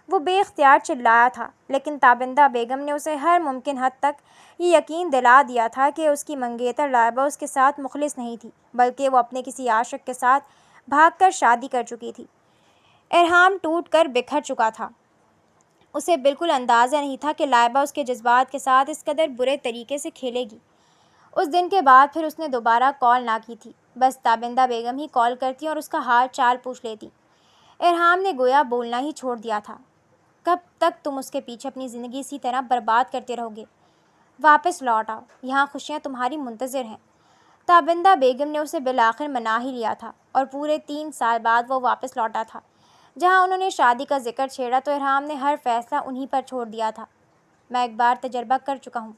وہ بے اختیار چلایا تھا، لیکن تابندہ بیگم نے اسے ہر ممکن حد تک یہ یقین دلا دیا تھا کہ اس کی منگیتر لائبہ اس کے ساتھ مخلص نہیں تھی، بلکہ وہ اپنے کسی عاشق کے ساتھ بھاگ کر شادی کر چکی تھی۔ ارحام ٹوٹ کر بکھر چکا تھا۔ اسے بالکل اندازہ نہیں تھا کہ لائبہ اس کے جذبات کے ساتھ اس قدر برے طریقے سے کھیلے گی۔ اس دن کے بعد پھر اس نے دوبارہ کال نہ کی تھی، بس تابندہ بیگم ہی کال کرتی اور اس کا حال چال پوچھ لیتی۔ ارحام نے گویا بولنا ہی چھوڑ دیا تھا۔ کب تک تم اس کے پیچھے اپنی زندگی اسی طرح برباد کرتے رہو گے؟ واپس لوٹ آؤ، یہاں خوشیاں تمہاری منتظر ہیں۔ تابندہ بیگم نے اسے بالآخر منا ہی لیا تھا، اور پورے 3 سال بعد وہ واپس لوٹا تھا۔ جہاں انہوں نے شادی کا ذکر چھیڑا تو ارحام نے ہر فیصلہ انہی پر چھوڑ دیا تھا۔ میں ایک بار تجربہ کر چکا ہوں،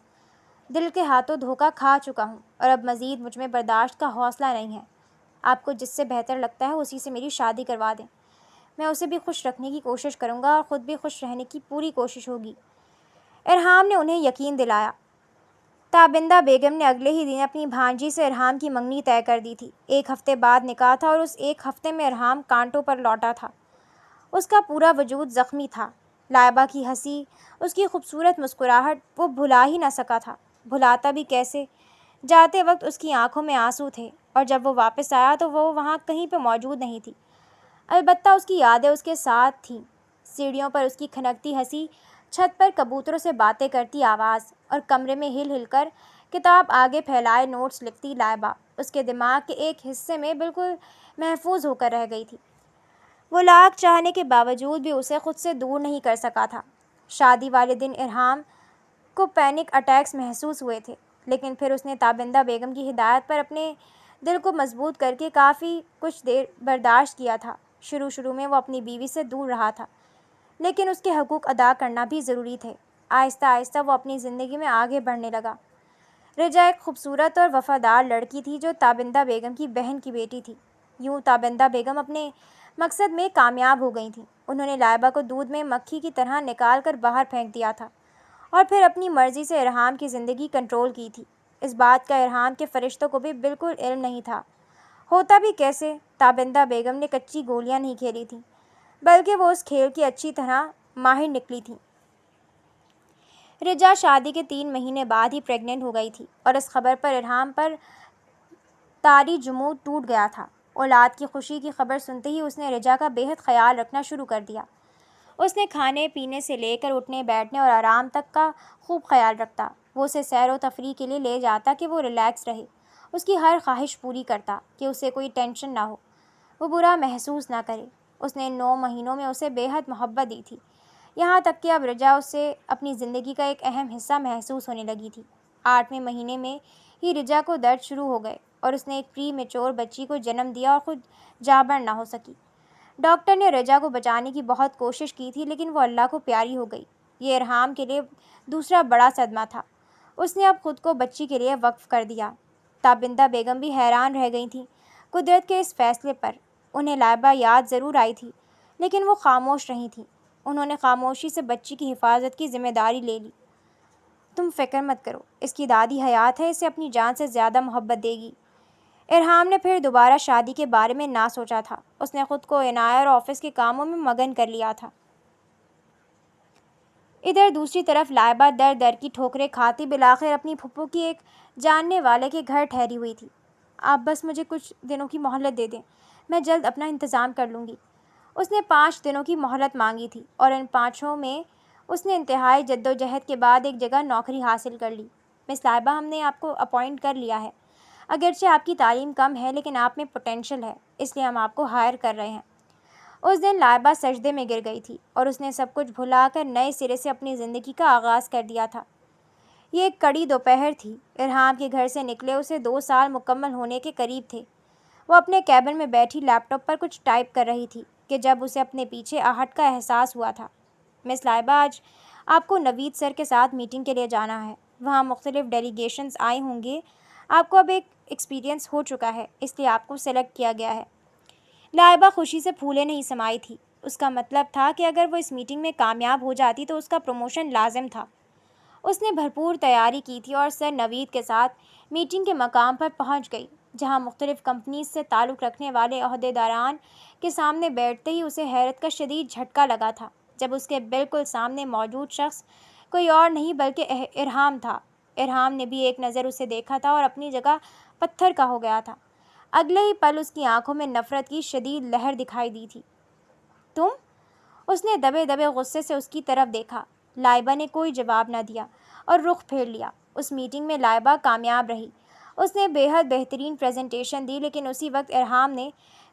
دل کے ہاتھوں دھوکہ کھا چکا ہوں، اور اب مزید مجھ میں برداشت کا حوصلہ نہیں ہے۔ آپ کو جس سے بہتر لگتا ہے اسی سے میری شادی کروا دیں، میں اسے بھی خوش رکھنے کی کوشش کروں گا اور خود بھی خوش رہنے کی پوری کوشش ہوگی۔ ارحام نے انہیں یقین دلایا۔ تابندہ بیگم نے اگلے ہی دن اپنی بھانجی سے ارحام کی منگنی طے کر دی تھی۔ 1 ہفتے بعد نکاح تھا اور اس 1 ہفتے میں ارحام کانٹوں پر لوٹا تھا۔ اس کا پورا وجود زخمی تھا۔ لائبہ کی ہنسی، اس کی خوبصورت مسکراہٹ وہ بھلا ہی نہ سکا تھا۔ بھلاتا بھی کیسے؟ جاتے وقت اس کی آنکھوں میں آنسو تھے، اور جب وہ واپس آیا تو وہ وہاں کہیں پہ موجود نہیں تھی۔ البتہ اس کی یادیں اس کے ساتھ تھیں۔ سیڑھیوں پر اس کی کھنکتی ہنسی، چھت پر کبوتروں سے باتیں کرتی آواز، اور کمرے میں ہل ہل کر کتاب آگے پھیلائے نوٹس لکھتی لائبہ اس کے دماغ کے ایک حصے میں بالکل محفوظ ہو کر رہ گئی تھی۔ وہ لاکھ چاہنے کے باوجود بھی اسے خود سے دور نہیں کر سکا تھا۔ شادی والے دن ارحام کو پینک اٹیکس محسوس ہوئے تھے، لیکن پھر اس نے تابندہ بیگم کی ہدایت پر اپنے دل کو مضبوط کر کے کافی کچھ دیر برداشت کیا تھا۔ شروع میں وہ اپنی بیوی سے دور رہا تھا، لیکن اس کے حقوق ادا کرنا بھی ضروری تھے۔ آہستہ آہستہ وہ اپنی زندگی میں آگے بڑھنے لگا۔ رجا ایک خوبصورت اور وفادار لڑکی تھی جو تابندہ بیگم کی بہن کی بیٹی تھی۔ یوں تابندہ بیگم اپنے مقصد میں کامیاب ہو گئی تھیں۔ انہوں نے لائبہ کو دودھ میں مکھی کی طرح نکال کر باہر پھینک دیا تھا، اور پھر اپنی مرضی سے ارحام کی زندگی کنٹرول کی تھی۔ اس بات کا ارحام کے فرشتوں کو بھی بالکل علم نہیں تھا۔ ہوتا بھی کیسے؟ تابندہ بیگم نے کچی گولیاں نہیں کھیلی تھیں، بلکہ وہ اس کھیل کی اچھی طرح ماہر نکلی تھیں۔ رجا شادی کے 3 مہینے بعد ہی پریگننٹ ہو گئی تھی، اور اس خبر پر ارحام پر طاری جمود ٹوٹ گیا تھا۔ اولاد کی خوشی کی خبر سنتے ہی اس نے رجا کا بے حد خیال رکھنا شروع کر دیا۔ اس نے کھانے پینے سے لے کر اٹھنے بیٹھنے اور آرام تک کا خوب خیال رکھتا۔ وہ اسے سیر و تفریح کے لیے لے جاتا کہ وہ ریلیکس رہے، اس کی ہر خواہش پوری کرتا کہ اسے کوئی ٹینشن نہ ہو، وہ برا محسوس نہ کرے۔ اس نے ان 9 مہینوں میں اسے بے حد محبت دی تھی، یہاں تک کہ اب رجا اسے اپنی زندگی کا ایک اہم حصہ محسوس ہونے لگی تھی۔ 8ویں مہینے میں ہی رجا کو درد شروع ہو گئے اور اس نے ایک پری میچور بچی کو جنم دیا اور خود جاں بحث نہ ہو سکی۔ ڈاکٹر نے رجا کو بچانے کی بہت کوشش کی تھی، لیکن وہ اللہ کو پیاری ہو گئی۔ یہ ارحام کے لیے دوسرا بڑا صدمہ تھا۔ اس نے اب خود کو بچی کے لیے وقف کر دیا۔ تابندہ بیگم بھی حیران رہ گئی تھیں قدرت کے اس فیصلے پر۔ انہیں لائبہ یاد ضرور آئی تھی، لیکن وہ خاموش رہی تھیں۔ انہوں نے خاموشی سے بچی کی حفاظت کی ذمہ داری لے لی۔ تم فکر مت کرو، اس کی دادی حیات ہے، اسے اپنی جان سے زیادہ محبت دے گی۔ ارحام نے پھر دوبارہ شادی کے بارے میں نہ سوچا تھا۔ اس نے خود کو عنایت اور آفس کے کاموں میں مگن کر لیا تھا۔ ادھر دوسری طرف لائبہ در در کی ٹھوکریں کھاتی بالآخر اپنی پھپھو کی ایک جاننے والے کے گھر ٹھہری ہوئی تھی۔ آپ بس مجھے کچھ دنوں کی مہلت دے دیں، میں جلد اپنا انتظام کر لوں گی۔ اس نے 5 دنوں کی مہلت مانگی تھی، اور ان 5 میں اس نے انتہائی جدوجہد کے بعد ایک جگہ نوکری حاصل کر لی۔ مس لائبہ، ہم نے آپ کو اپوائنٹ کر لیا ہے۔ اگرچہ آپ کی تعلیم کم ہے، لیکن آپ میں پوٹینشل ہے، اس لیے ہم آپ کو ہائر کر رہے ہیں۔ اس دن لائبہ سجدے میں گر گئی تھی، اور اس نے سب کچھ بھلا کر نئے سرے سے اپنی زندگی کا آغاز کر دیا تھا۔ یہ ایک کڑی دوپہر تھی۔ ارحام کے گھر سے نکلے اسے 2 سال مکمل ہونے کے قریب تھے۔ وہ اپنے کیبن میں بیٹھی لیپ ٹاپ پر کچھ ٹائپ کر رہی تھی کہ جب اسے اپنے پیچھے آہٹ کا احساس ہوا تھا۔ مس لائبہ، آج آپ کو نوید سر کے ساتھ میٹنگ کے لیے جانا ہے۔ وہاں مختلف ڈیلیگیشنز آئے ہوں گے۔ آپ کو اب ایک ایکسپیرئنس ہو چکا ہے، اس لیے آپ کو سلیکٹ کیا گیا ہے۔ لائبہ خوشی سے پھولے نہیں سمائی تھی۔ اس کا مطلب تھا کہ اگر وہ اس میٹنگ میں کامیاب ہو جاتی تو اس کا پروموشن لازم تھا۔ اس نے بھرپور تیاری کی تھی اور سر نوید کے ساتھ میٹنگ کے مقام پر پہنچ گئی، جہاں مختلف کمپنیز سے تعلق رکھنے والے عہدیداران کے سامنے بیٹھتے ہی اسے حیرت کا شدید جھٹکا لگا تھا جب اس کے بالکل سامنے موجود شخص کوئی اور نہیں بلکہ ارحام تھا۔ ارحام نے بھی ایک نظر اسے دیکھا تھا اور اپنی جگہ پتھر کا ہو گیا تھا۔ اگلے ہی پل اس کی آنکھوں میں نفرت کی شدید لہر دکھائی دی تھی۔ تم؟ اس نے دبے دبے غصے سے اس کی طرف دیکھا۔ لائبہ نے کوئی جواب نہ دیا اور رخ پھیر لیا۔ اس میٹنگ میں لائبہ کامیاب رہی۔ اس نے بے حد بہترین پریزنٹیشن دی، لیکن اسی وقت ارحام نے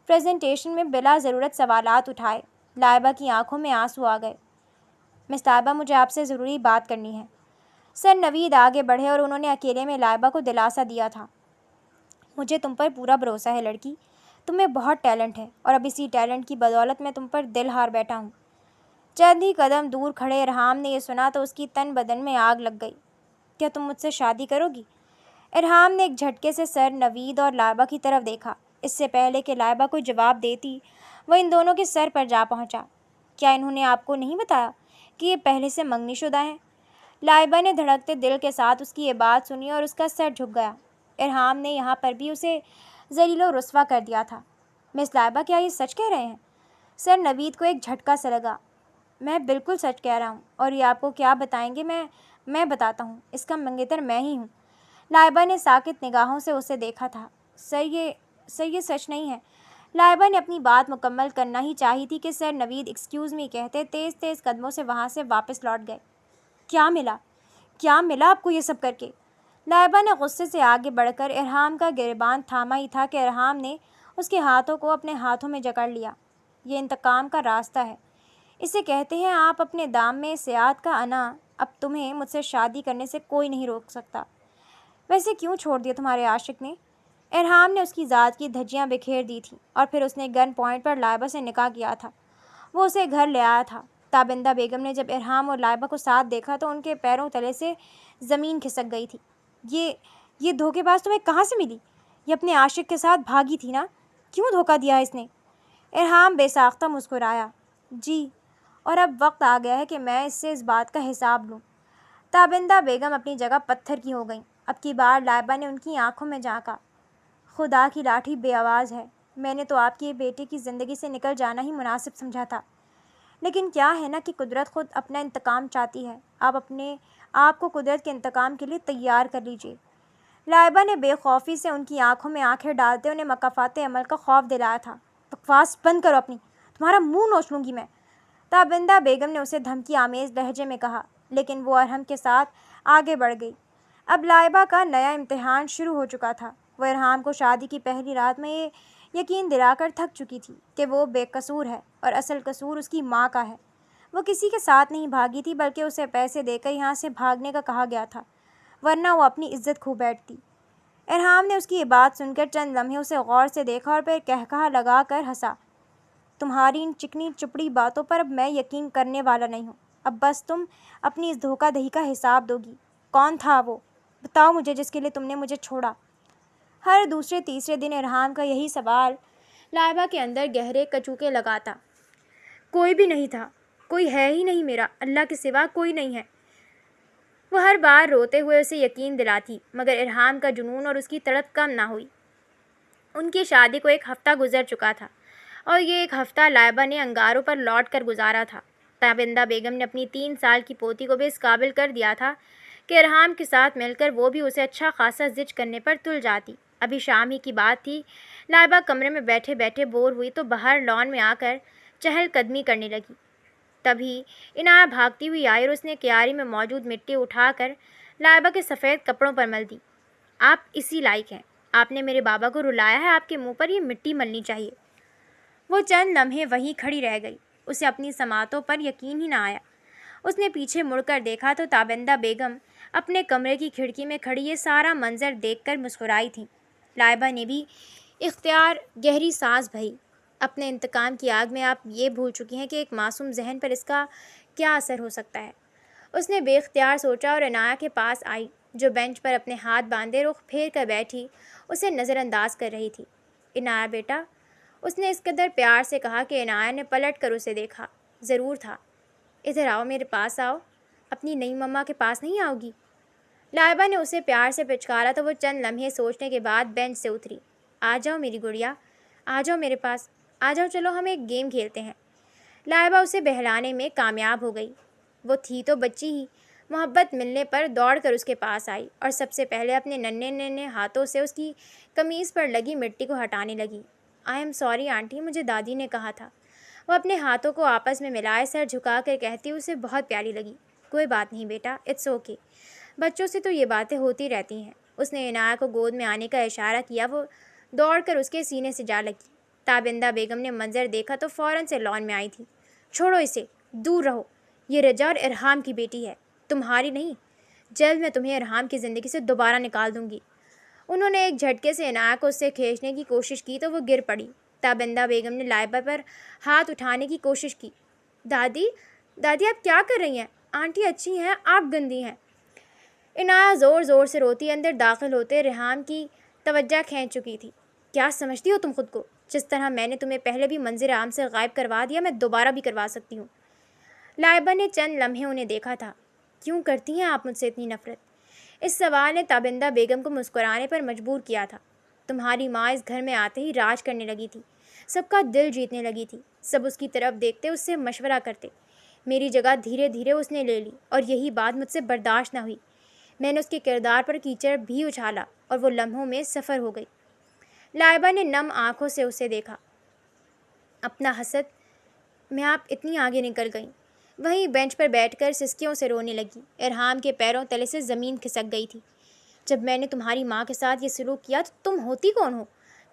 پریزنٹیشن میں بلا ضرورت سوالات اٹھائے۔ لائبہ کی آنکھوں میں آنسو آ گئے۔ مس لائبہ، مجھے آپ سے ضروری بات کرنی ہے۔ سر نوید آگے بڑھے اور انہوں نے اکیلے میں لائبہ کو دلاسا دیا تھا۔ مجھے تم پر پورا بھروسہ ہے لڑکی، تم میں بہت ٹیلنٹ ہے، اور اب اسی ٹیلنٹ کی بدولت میں تم پر دل ہار بیٹھا ہوں۔ چند ہی قدم دور کھڑے ارحام نے یہ سنا تو اس کی تن بدن میں آگ لگ گئی۔ کیا تم مجھ سے شادی کرو گی؟ ارحام نے ایک جھٹکے سے سر نوید اور لائبہ کی طرف دیکھا۔ اس سے پہلے کہ لائبہ کوئی جواب دیتی، وہ ان دونوں کے سر پر جا پہنچا۔ کیا انہوں نے آپ کو نہیں بتایا کہ یہ پہلے سے منگنی شدہ ہیں؟ لائبہ نے دھڑکتے دل کے ساتھ اس کی یہ بات سنی اور اس کا سر جھک گیا۔ ارحام نے یہاں پر بھی اسے ذلیل و رسوا کر دیا تھا۔ مس لائبہ، کیا یہ سچ کہہ رہے ہیں؟ سر نوید کو ایک جھٹکا سا لگا۔ میں بالکل سچ کہہ رہا ہوں، اور یہ آپ کو کیا بتائیں گے؟ میں بتاتا ہوں، اس کا منگیتر میں ہی ہوں۔ لائبہ نے ساکت نگاہوں سے اسے دیکھا تھا۔ سر یہ سچ نہیں ہے۔ لائبہ نے اپنی بات مکمل کرنا ہی چاہی تھی کہ سر نوید ایکسکیوز می کہتے تیز تیز قدموں سے وہاں سے واپس لوٹ گئے۔ کیا ملا آپ کو یہ سب کر کے؟ لائبہ نے غصے سے آگے بڑھ کر ارحام کا گریبان تھاما ہی تھا کہ ارحام نے اس کے ہاتھوں کو اپنے ہاتھوں میں جکڑ لیا۔ یہ انتقام کا راستہ ہے، اسے کہتے ہیں آپ اپنے دام میں سیاحت کا انا۔ اب تمہیں مجھ سے شادی کرنے سے کوئی نہیں روک سکتا۔ ویسے کیوں چھوڑ دیا تمہارے عاشق نے؟ ارحام نے اس کی ذات کی دھجیاں بکھیر دی تھیں، اور پھر اس نے گن پوائنٹ پر لائبہ سے نکاح کیا تھا۔ وہ اسے گھر لے آیا تھا۔ تابندہ بیگم نے جب ارحام اور لائبہ کو ساتھ دیکھا تو ان کے پیروں تلے سے زمین کھسک گئی تھی۔ یہ دھوکے باز تمہیں کہاں سے ملی؟ یہ اپنے عاشق کے ساتھ بھاگی تھی نا؟ کیوں دھوکہ دیا اس نے؟ ارحام بے ساختہ مسکرایا۔ جی، اور اب وقت آ گیا ہے کہ میں اس سے اس بات کا حساب لوں۔ تابندہ بیگم اپنی جگہ پتھر کی ہو گئیں۔ اب کی بار لائبہ نے ان کی آنکھوں میں جھانکا۔ خدا کی لاٹھی بے آواز ہے۔ میں نے تو آپ کی بیٹے کی زندگی سے نکل جانا ہی مناسب سمجھا تھا، لیکن کیا ہے نا کہ قدرت خود اپنا انتقام چاہتی ہے۔ آپ اپنے آپ کو قدرت کے انتقام کے لیے تیار کر لیجیے۔ لائبہ نے بے خوفی سے ان کی آنکھوں میں آنکھیں ڈالتے انہیں مکافات عمل کا خوف دلایا تھا۔ بکواس بند کرو اپنی، تمہارا منہ نوچ لوں گی میں۔ تابندہ بیگم نے اسے دھمکی آمیز لہجے میں کہا، لیکن وہ ارحم کے ساتھ آگے بڑھ گئی۔ اب لائبہ کا نیا امتحان شروع ہو چکا تھا۔ وہ ارحام کو شادی کی پہلی رات میں یہ یقین دلا کر تھک چکی تھی کہ وہ بے قصور ہے، اور اصل قصور اس کی ماں کا ہے۔ وہ کسی کے ساتھ نہیں بھاگی تھی، بلکہ اسے پیسے دے کر یہاں سے بھاگنے کا کہا گیا تھا، ورنہ وہ اپنی عزت کھو بیٹھتی۔ ارحام نے اس کی یہ بات سن کر چند لمحے اسے غور سے دیکھا اور پھر قہقہہ لگا کر ہنسا۔ تمہاری ان چکنی چپڑی باتوں پر اب میں یقین کرنے والا نہیں ہوں۔ اب بس تم اپنی اس دھوکہ دہی کا حساب دو گی۔ کون تھا وہ؟ بتاؤ مجھے، جس کے لیے تم نے مجھے چھوڑا۔ ہر دوسرے تیسرے دن ارحام کا یہی سوال لائبہ کے اندر گہرے کچوکے لگاتا۔ کوئی بھی نہیں تھا، کوئی ہے ہی نہیں، میرا اللہ کے سوا کوئی نہیں ہے۔ وہ ہر بار روتے ہوئے اسے یقین دلاتی، مگر ارحام کا جنون اور اس کی تڑپ کم نہ ہوئی۔ ان کی شادی کو ایک ہفتہ گزر چکا تھا، اور یہ ایک ہفتہ لائبہ نے انگاروں پر لوٹ کر گزارا تھا۔ تابندہ بیگم نے اپنی 3 سال کی پوتی کو بھی اس قابل کر دیا تھا کہ ارحام کے ساتھ مل کر وہ بھی اسے اچھا خاصا زچ کرنے پر تل جاتی۔ ابھی شام ہی کی بات تھی۔ لائبہ کمرے میں بیٹھے بیٹھے بور ہوئی تو باہر لان میں آ کر چہل قدمی کرنے لگی۔ تبھی عنایہ بھاگتی ہوئی آئی اور اس نے کیاری میں موجود مٹی اٹھا کر لائبہ کے سفید کپڑوں پر مل دی۔ آپ اسی لائق ہیں، آپ نے میرے بابا کو رلایا ہے، آپ کے منہ پر یہ مٹی ملنی چاہیے۔ وہ چند لمحے وہیں کھڑی رہ گئی۔ اسے اپنی سماعتوں پر یقین ہی نہ آیا۔ اس نے پیچھے مڑ کر دیکھا تو تابندہ بیگم اپنے کمرے کی کھڑکی میں کھڑی یہ سارا منظر دیکھ کر مسکرائی تھیں۔ لائبہ نے بھی اختیار گہری سانس بھری۔ اپنے انتقام کی آگ میں آپ یہ بھول چکی ہیں کہ ایک معصوم ذہن پر اس کا کیا اثر ہو سکتا ہے۔ اس نے بے اختیار سوچا اور عنایہ کے پاس آئی، جو بینچ پر اپنے ہاتھ باندھے رخ پھیر کر بیٹھی اسے نظر انداز کر رہی تھی۔ عنایہ بیٹا، اس نے اس قدر پیار سے کہا کہ عنایہ نے پلٹ کر اسے دیکھا۔ ضرور تھا، ادھر آؤ، میرے پاس آؤ۔ اپنی نئی مما کے پاس نہیں آؤ گی؟ لائبہ نے اسے پیار سے پچکارا تو وہ چند لمحے سوچنے کے بعد بینچ سے اتری۔ آ جاؤ میری گڑیا، آ جاؤ میرے پاس، آ جاؤ، چلو ہم ایک گیم کھیلتے ہیں۔ لائبہ اسے بہلانے میں کامیاب ہو گئی۔ وہ تھی تو بچی ہی، محبت ملنے پر دوڑ کر اس کے پاس آئی اور سب سے پہلے اپنے ننھے ننھے ہاتھوں سے اس کی قمیص پر لگی مٹی کو ہٹانے لگی۔ آئی ایم سوری آنٹی، مجھے دادی نے کہا تھا۔ وہ اپنے ہاتھوں کو آپس میں ملائے سر جھکا کر کہتی اسے بہت پیاری لگی۔ کوئی بات نہیں بیٹا، اٹس اوکے، بچوں سے تو یہ باتیں ہوتی رہتی ہیں۔ اس نے عنایہ کو گود میں آنے کا اشارہ کیا۔ وہ دوڑ کر اس کے سینے سے جا لگی۔ تابندہ بیگم نے منظر دیکھا تو فوراً سے لان میں آئی تھی۔ چھوڑو اسے، دور رہو، یہ رجا اور ارحام کی بیٹی ہے، تمہاری نہیں۔ جلد میں تمہیں ارحام کی زندگی سے دوبارہ نکال دوں گی۔ انہوں نے ایک جھٹکے سے عنایہ کو اس سے کھینچنے کی کوشش کی تو وہ گر پڑی۔ تابندہ بیگم نے لائبہ پر ہاتھ اٹھانے کی کوشش کی۔ دادی آپ کیا کر رہی ہیں؟ آنٹی اچھی ہیں، آپ گندی ہیں۔ عنایہ زور زور سے روتی اندر داخل ہوتے ریحان کی توجہ کھینچ چکی تھی۔ کیا سمجھتی ہو تم خود کو؟ جس طرح میں نے تمہیں پہلے بھی منظر عام سے غائب کروا دیا، میں دوبارہ بھی کروا سکتی ہوں۔ لائبہ نے چند لمحے انہیں دیکھا تھا۔ کیوں کرتی ہیں آپ مجھ سے اتنی نفرت؟ اس سوال نے تابندہ بیگم کو مسکرانے پر مجبور کیا تھا۔ تمہاری ماں اس گھر میں آتے ہی راج کرنے لگی تھی، سب کا دل جیتنے لگی تھی، سب اس کی طرف دیکھتے، اس سے مشورہ کرتے۔ میری جگہ دھیرے دھیرے اس نے لے لی اور یہی بات مجھ سے برداشت نہ ہوئی۔ میں نے اس کے کردار پر کیچڑ بھی اچھالا اور وہ لمحوں میں سفر ہو گئی۔ لائبہ نے نم آنکھوں سے اسے دیکھا۔ اپنا حسد میں آپ اتنی آگے نکل گئیں۔ وہیں بینچ پر بیٹھ کر سسکیوں سے رونے لگی۔ ارحام کے پیروں تلے سے زمین کھسک گئی تھی۔ جب میں نے تمہاری ماں کے ساتھ یہ سلوک کیا تو تم ہوتی کون ہو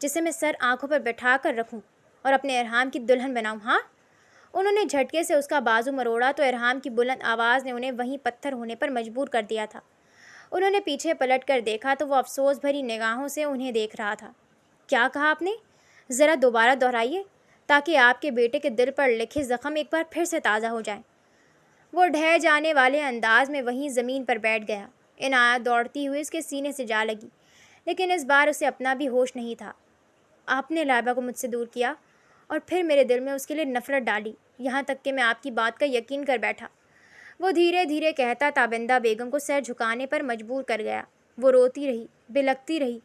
جسے میں سر آنکھوں پر بٹھا کر رکھوں اور اپنے ارحام کی دلہن بناؤں؟ ہاں؟ انہوں نے جھٹکے سے اس کا بازو مروڑا تو ارحام کی بلند آواز نے انہیں وہیں پتھر ہونے پر مجبور کر دیا تھا۔ انہوں نے پیچھے پلٹ کر دیکھا تو وہ افسوس بھری نگاہوں سے انہیں دیکھ رہا تھا۔ کیا کہا آپ نے؟ ذرا دوبارہ دہرائیے تاکہ آپ کے بیٹے کے دل پر لکھے زخم ایک بار پھر سے تازہ ہو جائیں۔ وہ ڈھہ جانے والے انداز میں وہیں زمین پر بیٹھ گیا۔ عنایت دوڑتی ہوئی اس کے سینے سے جا لگی، لیکن اس بار اسے اپنا بھی ہوش نہیں تھا۔ آپ نے لائبہ کو مجھ سے دور کیا اور پھر میرے دل میں اس کے لیے نفرت ڈالی، یہاں تک کہ میں آپ کی بات کا یقین کر بیٹھا۔ وہ دھیرے دھیرے کہتا تابندہ بیگم کو سر جھکانے پر مجبور کر گیا۔ وہ روتی رہی، بلکتی رہی،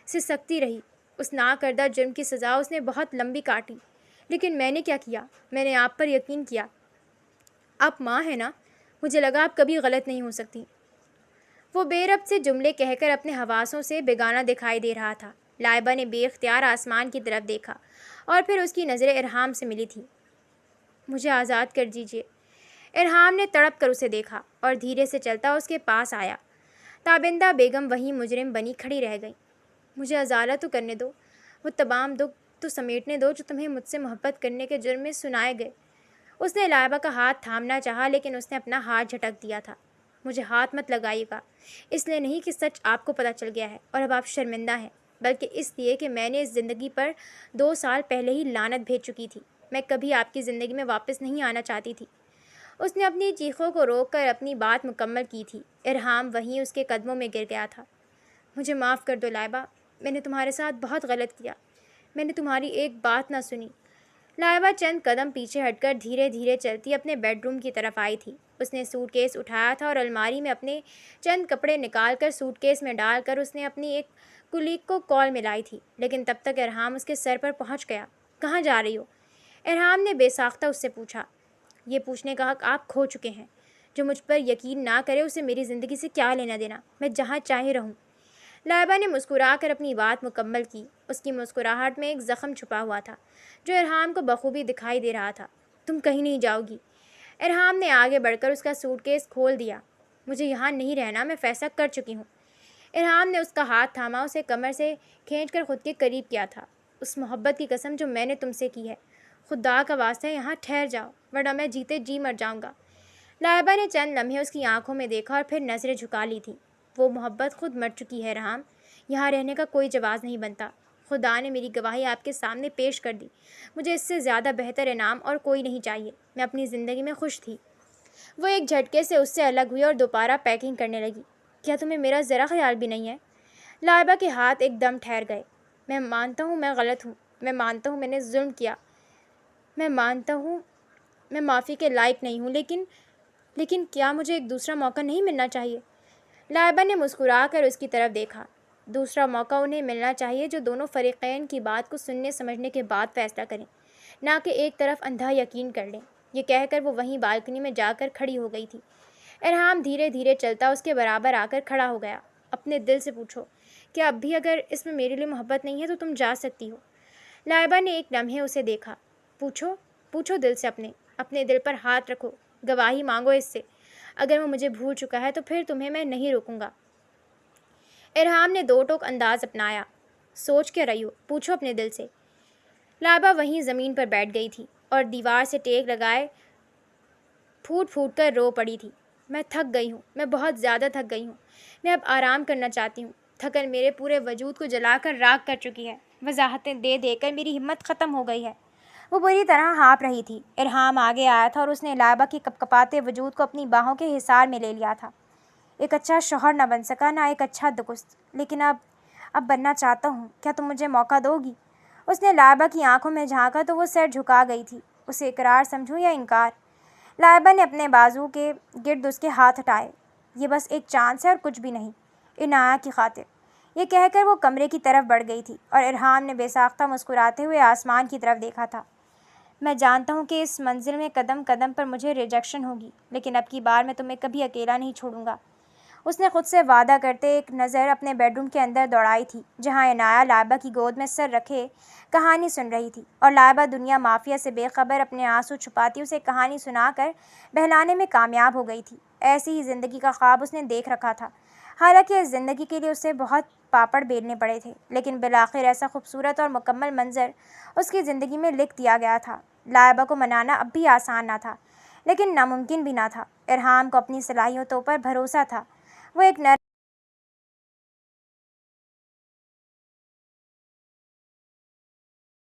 سسکتی رہی۔ اس ناکردہ جرم کی سزا اس نے بہت لمبی کاٹی، لیکن میں نے کیا کیا؟ میں نے آپ پر یقین کیا۔ آپ ماں ہیں نا، مجھے لگا آپ کبھی غلط نہیں ہو سکتی۔ وہ بے ربط سے جملے کہہ کر اپنے حواسوں سے بیگانہ دکھائی دے رہا تھا۔ لائبہ نے بے اختیار آسمان کی طرف دیکھا اور پھر اس کی نظریں ارحام سے ملی تھیں۔ مجھے آزاد کر دیجیے۔ ارحام نے تڑپ کر اسے دیکھا اور دھیرے سے چلتا اس کے پاس آیا۔ تابندہ بیگم وہیں مجرم بنی کھڑی رہ گئی۔ مجھے ازالہ تو کرنے دو، وہ تمام دکھ تو سمیٹنے دو جو تمہیں مجھ سے محبت کرنے کے جرم میں سنائے گئے۔ اس نے لائبہ کا ہاتھ تھامنا چاہا لیکن اس نے اپنا ہاتھ جھٹک دیا تھا۔ مجھے ہاتھ مت لگائیے گا، اس لیے نہیں کہ سچ آپ کو پتہ چل گیا ہے اور اب آپ شرمندہ ہیں، بلکہ اس لیے کہ میں نے اس زندگی پر 2 سال پہلے ہی لعنت بھیج چکی تھی۔ میں کبھی آپ کی زندگی میں واپس نہیں آنا چاہتی تھی۔ اس نے اپنی چیخوں کو روک کر اپنی بات مکمل کی تھی۔ ارحام وہیں اس کے قدموں میں گر گیا تھا۔ مجھے معاف کر دو لائبہ، میں نے تمہارے ساتھ بہت غلط کیا، میں نے تمہاری ایک بات نہ سنی۔ لائبہ چند قدم پیچھے ہٹ کر دھیرے دھیرے چلتی اپنے بیڈ روم کی طرف آئی تھی۔ اس نے سوٹ کیس اٹھایا تھا اور الماری میں اپنے چند کپڑے نکال کر سوٹ کیس میں ڈال کر اس نے اپنی ایک کلیگ کو کال ملائی تھی، لیکن تب تک ارحام اس کے سر پر پہنچ گیا۔ کہاں جا رہی ہو؟ ارحام نے بے ساختہ اس سے پوچھا۔ یہ پوچھنے کا حق آپ کھو چکے ہیں۔ جو مجھ پر یقین نہ کرے اسے میری زندگی سے کیا لینا دینا، میں جہاں چاہے رہوں۔ لائبہ نے مسکرا کر اپنی بات مکمل کی۔ اس کی مسکراہٹ میں ایک زخم چھپا ہوا تھا جو ارحام کو بخوبی دکھائی دے رہا تھا۔ تم کہیں نہیں جاؤ گی۔ ارحام نے آگے بڑھ کر اس کا سوٹ کیس کھول دیا۔ مجھے یہاں نہیں رہنا، میں فیصلہ کر چکی ہوں۔ ارحام نے اس کا ہاتھ تھاما، اسے کمر سے کھینچ کر خود کے قریب کیا تھا۔ اس محبت کی قسم جو میں نے تم سے کی ہے، خدا کا واسطہ یہاں ٹھہر جاؤ ورنہ میں جیتے جی مر جاؤں گا۔ لائبہ نے چند لمحے اس کی آنکھوں میں دیکھا اور پھر نظریں جھکا لی تھیں۔ وہ محبت خود مر چکی ہے ارحام، یہاں رہنے کا کوئی جواز نہیں بنتا۔ خدا نے میری گواہی آپ کے سامنے پیش کر دی۔ مجھے اس سے زیادہ بہتر انعام اور کوئی نہیں چاہیے۔ میں اپنی زندگی میں خوش تھی۔ وہ ایک جھٹکے سے اس سے الگ ہوئی اور دوبارہ پیکنگ کرنے لگی۔ کیا تمہیں میرا ذرا خیال بھی نہیں ہے؟ لائبہ کے ہاتھ ایک دم ٹھہر گئے۔ میں مانتا ہوں میں غلط ہوں، میں مانتا ہوں میں نے ظلم کیا، میں مانتا ہوں میں معافی کے لائق نہیں ہوں، لیکن کیا مجھے ایک دوسرا موقع نہیں ملنا چاہیے؟ لائبہ نے مسکرا کر اس کی طرف دیکھا۔ دوسرا موقع انہیں ملنا چاہیے جو دونوں فریقین کی بات کو سننے سمجھنے کے بعد فیصلہ کریں، نہ کہ ایک طرف اندھا یقین کر لیں۔ یہ کہہ کر وہ وہیں بالکنی میں جا کر کھڑی ہو گئی تھی۔ ارحام دھیرے دھیرے چلتا اس کے برابر آ کر کھڑا ہو گیا۔ اپنے دل سے پوچھو کہ اب بھی اگر اس میں میرے لیے محبت نہیں ہے تو تم جا سکتی ہو۔ لائبہ نے ایک لمحے اسے دیکھا۔ پوچھو دل سے، اپنے دل پر ہاتھ رکھو، گواہی مانگو اس سے۔ اگر وہ مجھے بھول چکا ہے تو پھر تمہیں میں نہیں روکوں گا۔ ارحام نے 2 ٹوک انداز اپنایا۔ سوچ کے رہی ہو، پوچھو اپنے دل سے۔ لائبہ وہیں زمین پر بیٹھ گئی تھی اور دیوار سے ٹیک لگائے پھوٹ پھوٹ کر رو پڑی تھی۔ میں تھک گئی ہوں، میں بہت زیادہ تھک گئی ہوں، میں اب آرام کرنا چاہتی ہوں۔ تھکن میرے پورے وجود کو جلا کر راکھ کر چکی ہے، وضاحتیں دے دے کر میری ہمت ختم ہو گئی ہے۔ وہ بری طرح ہانپ رہی تھی۔ ارحام آگے آیا تھا اور اس نے لائبہ کے کپکپاتے وجود کو اپنی باہوں کے حصار میں لے لیا تھا۔ ایک اچھا شوہر نہ بن سکا، نہ ایک اچھا دوست، لیکن اب بننا چاہتا ہوں۔ کیا تم مجھے موقع دو گی؟ اس نے لائبہ کی آنکھوں میں جھانکا تو وہ سر جھکا گئی تھی۔ اسے اقرار سمجھوں یا انکار؟ لائبہ نے اپنے بازو کے گرد اس کے ہاتھ ہٹائے۔ یہ بس ایک چانس ہے اور کچھ بھی نہیں، عنایہ کی خاطر۔ یہ کہہ کر وہ کمرے کی طرف بڑھ گئی تھی اور ارحام نے بے ساختہ مسکراتے ہوئے آسمان کی طرف دیکھا تھا۔ میں جانتا ہوں کہ اس منزل میں قدم قدم پر مجھے ریجیکشن ہوگی، لیکن اب کی بار میں تمہیں کبھی اکیلا نہیں چھوڑوں گا۔ اس نے خود سے وعدہ کرتے ایک نظر اپنے بیڈ روم کے اندر دوڑائی تھی، جہاں عنایہ لائبہ کی گود میں سر رکھے کہانی سن رہی تھی، اور لائبہ دنیا مافیا سے بے خبر اپنے آنسو چھپاتی اسے کہانی سنا کر بہلانے میں کامیاب ہو گئی تھی۔ ایسی ہی زندگی کا خواب اس نے دیکھ رکھا تھا، حالانکہ اس زندگی کے لیے اسے بہت پاپڑ بیلنے پڑے تھے، لیکن بالآخر ایسا خوبصورت اور مکمل منظر اس کی زندگی میں لکھ دیا گیا تھا۔ لائبہ کو منانا اب بھی آسان نہ تھا، لیکن ناممکن بھی نہ تھا۔ ارحام کو اپنی صلاحیتوں پر بھروسہ تھا۔ وہ ایک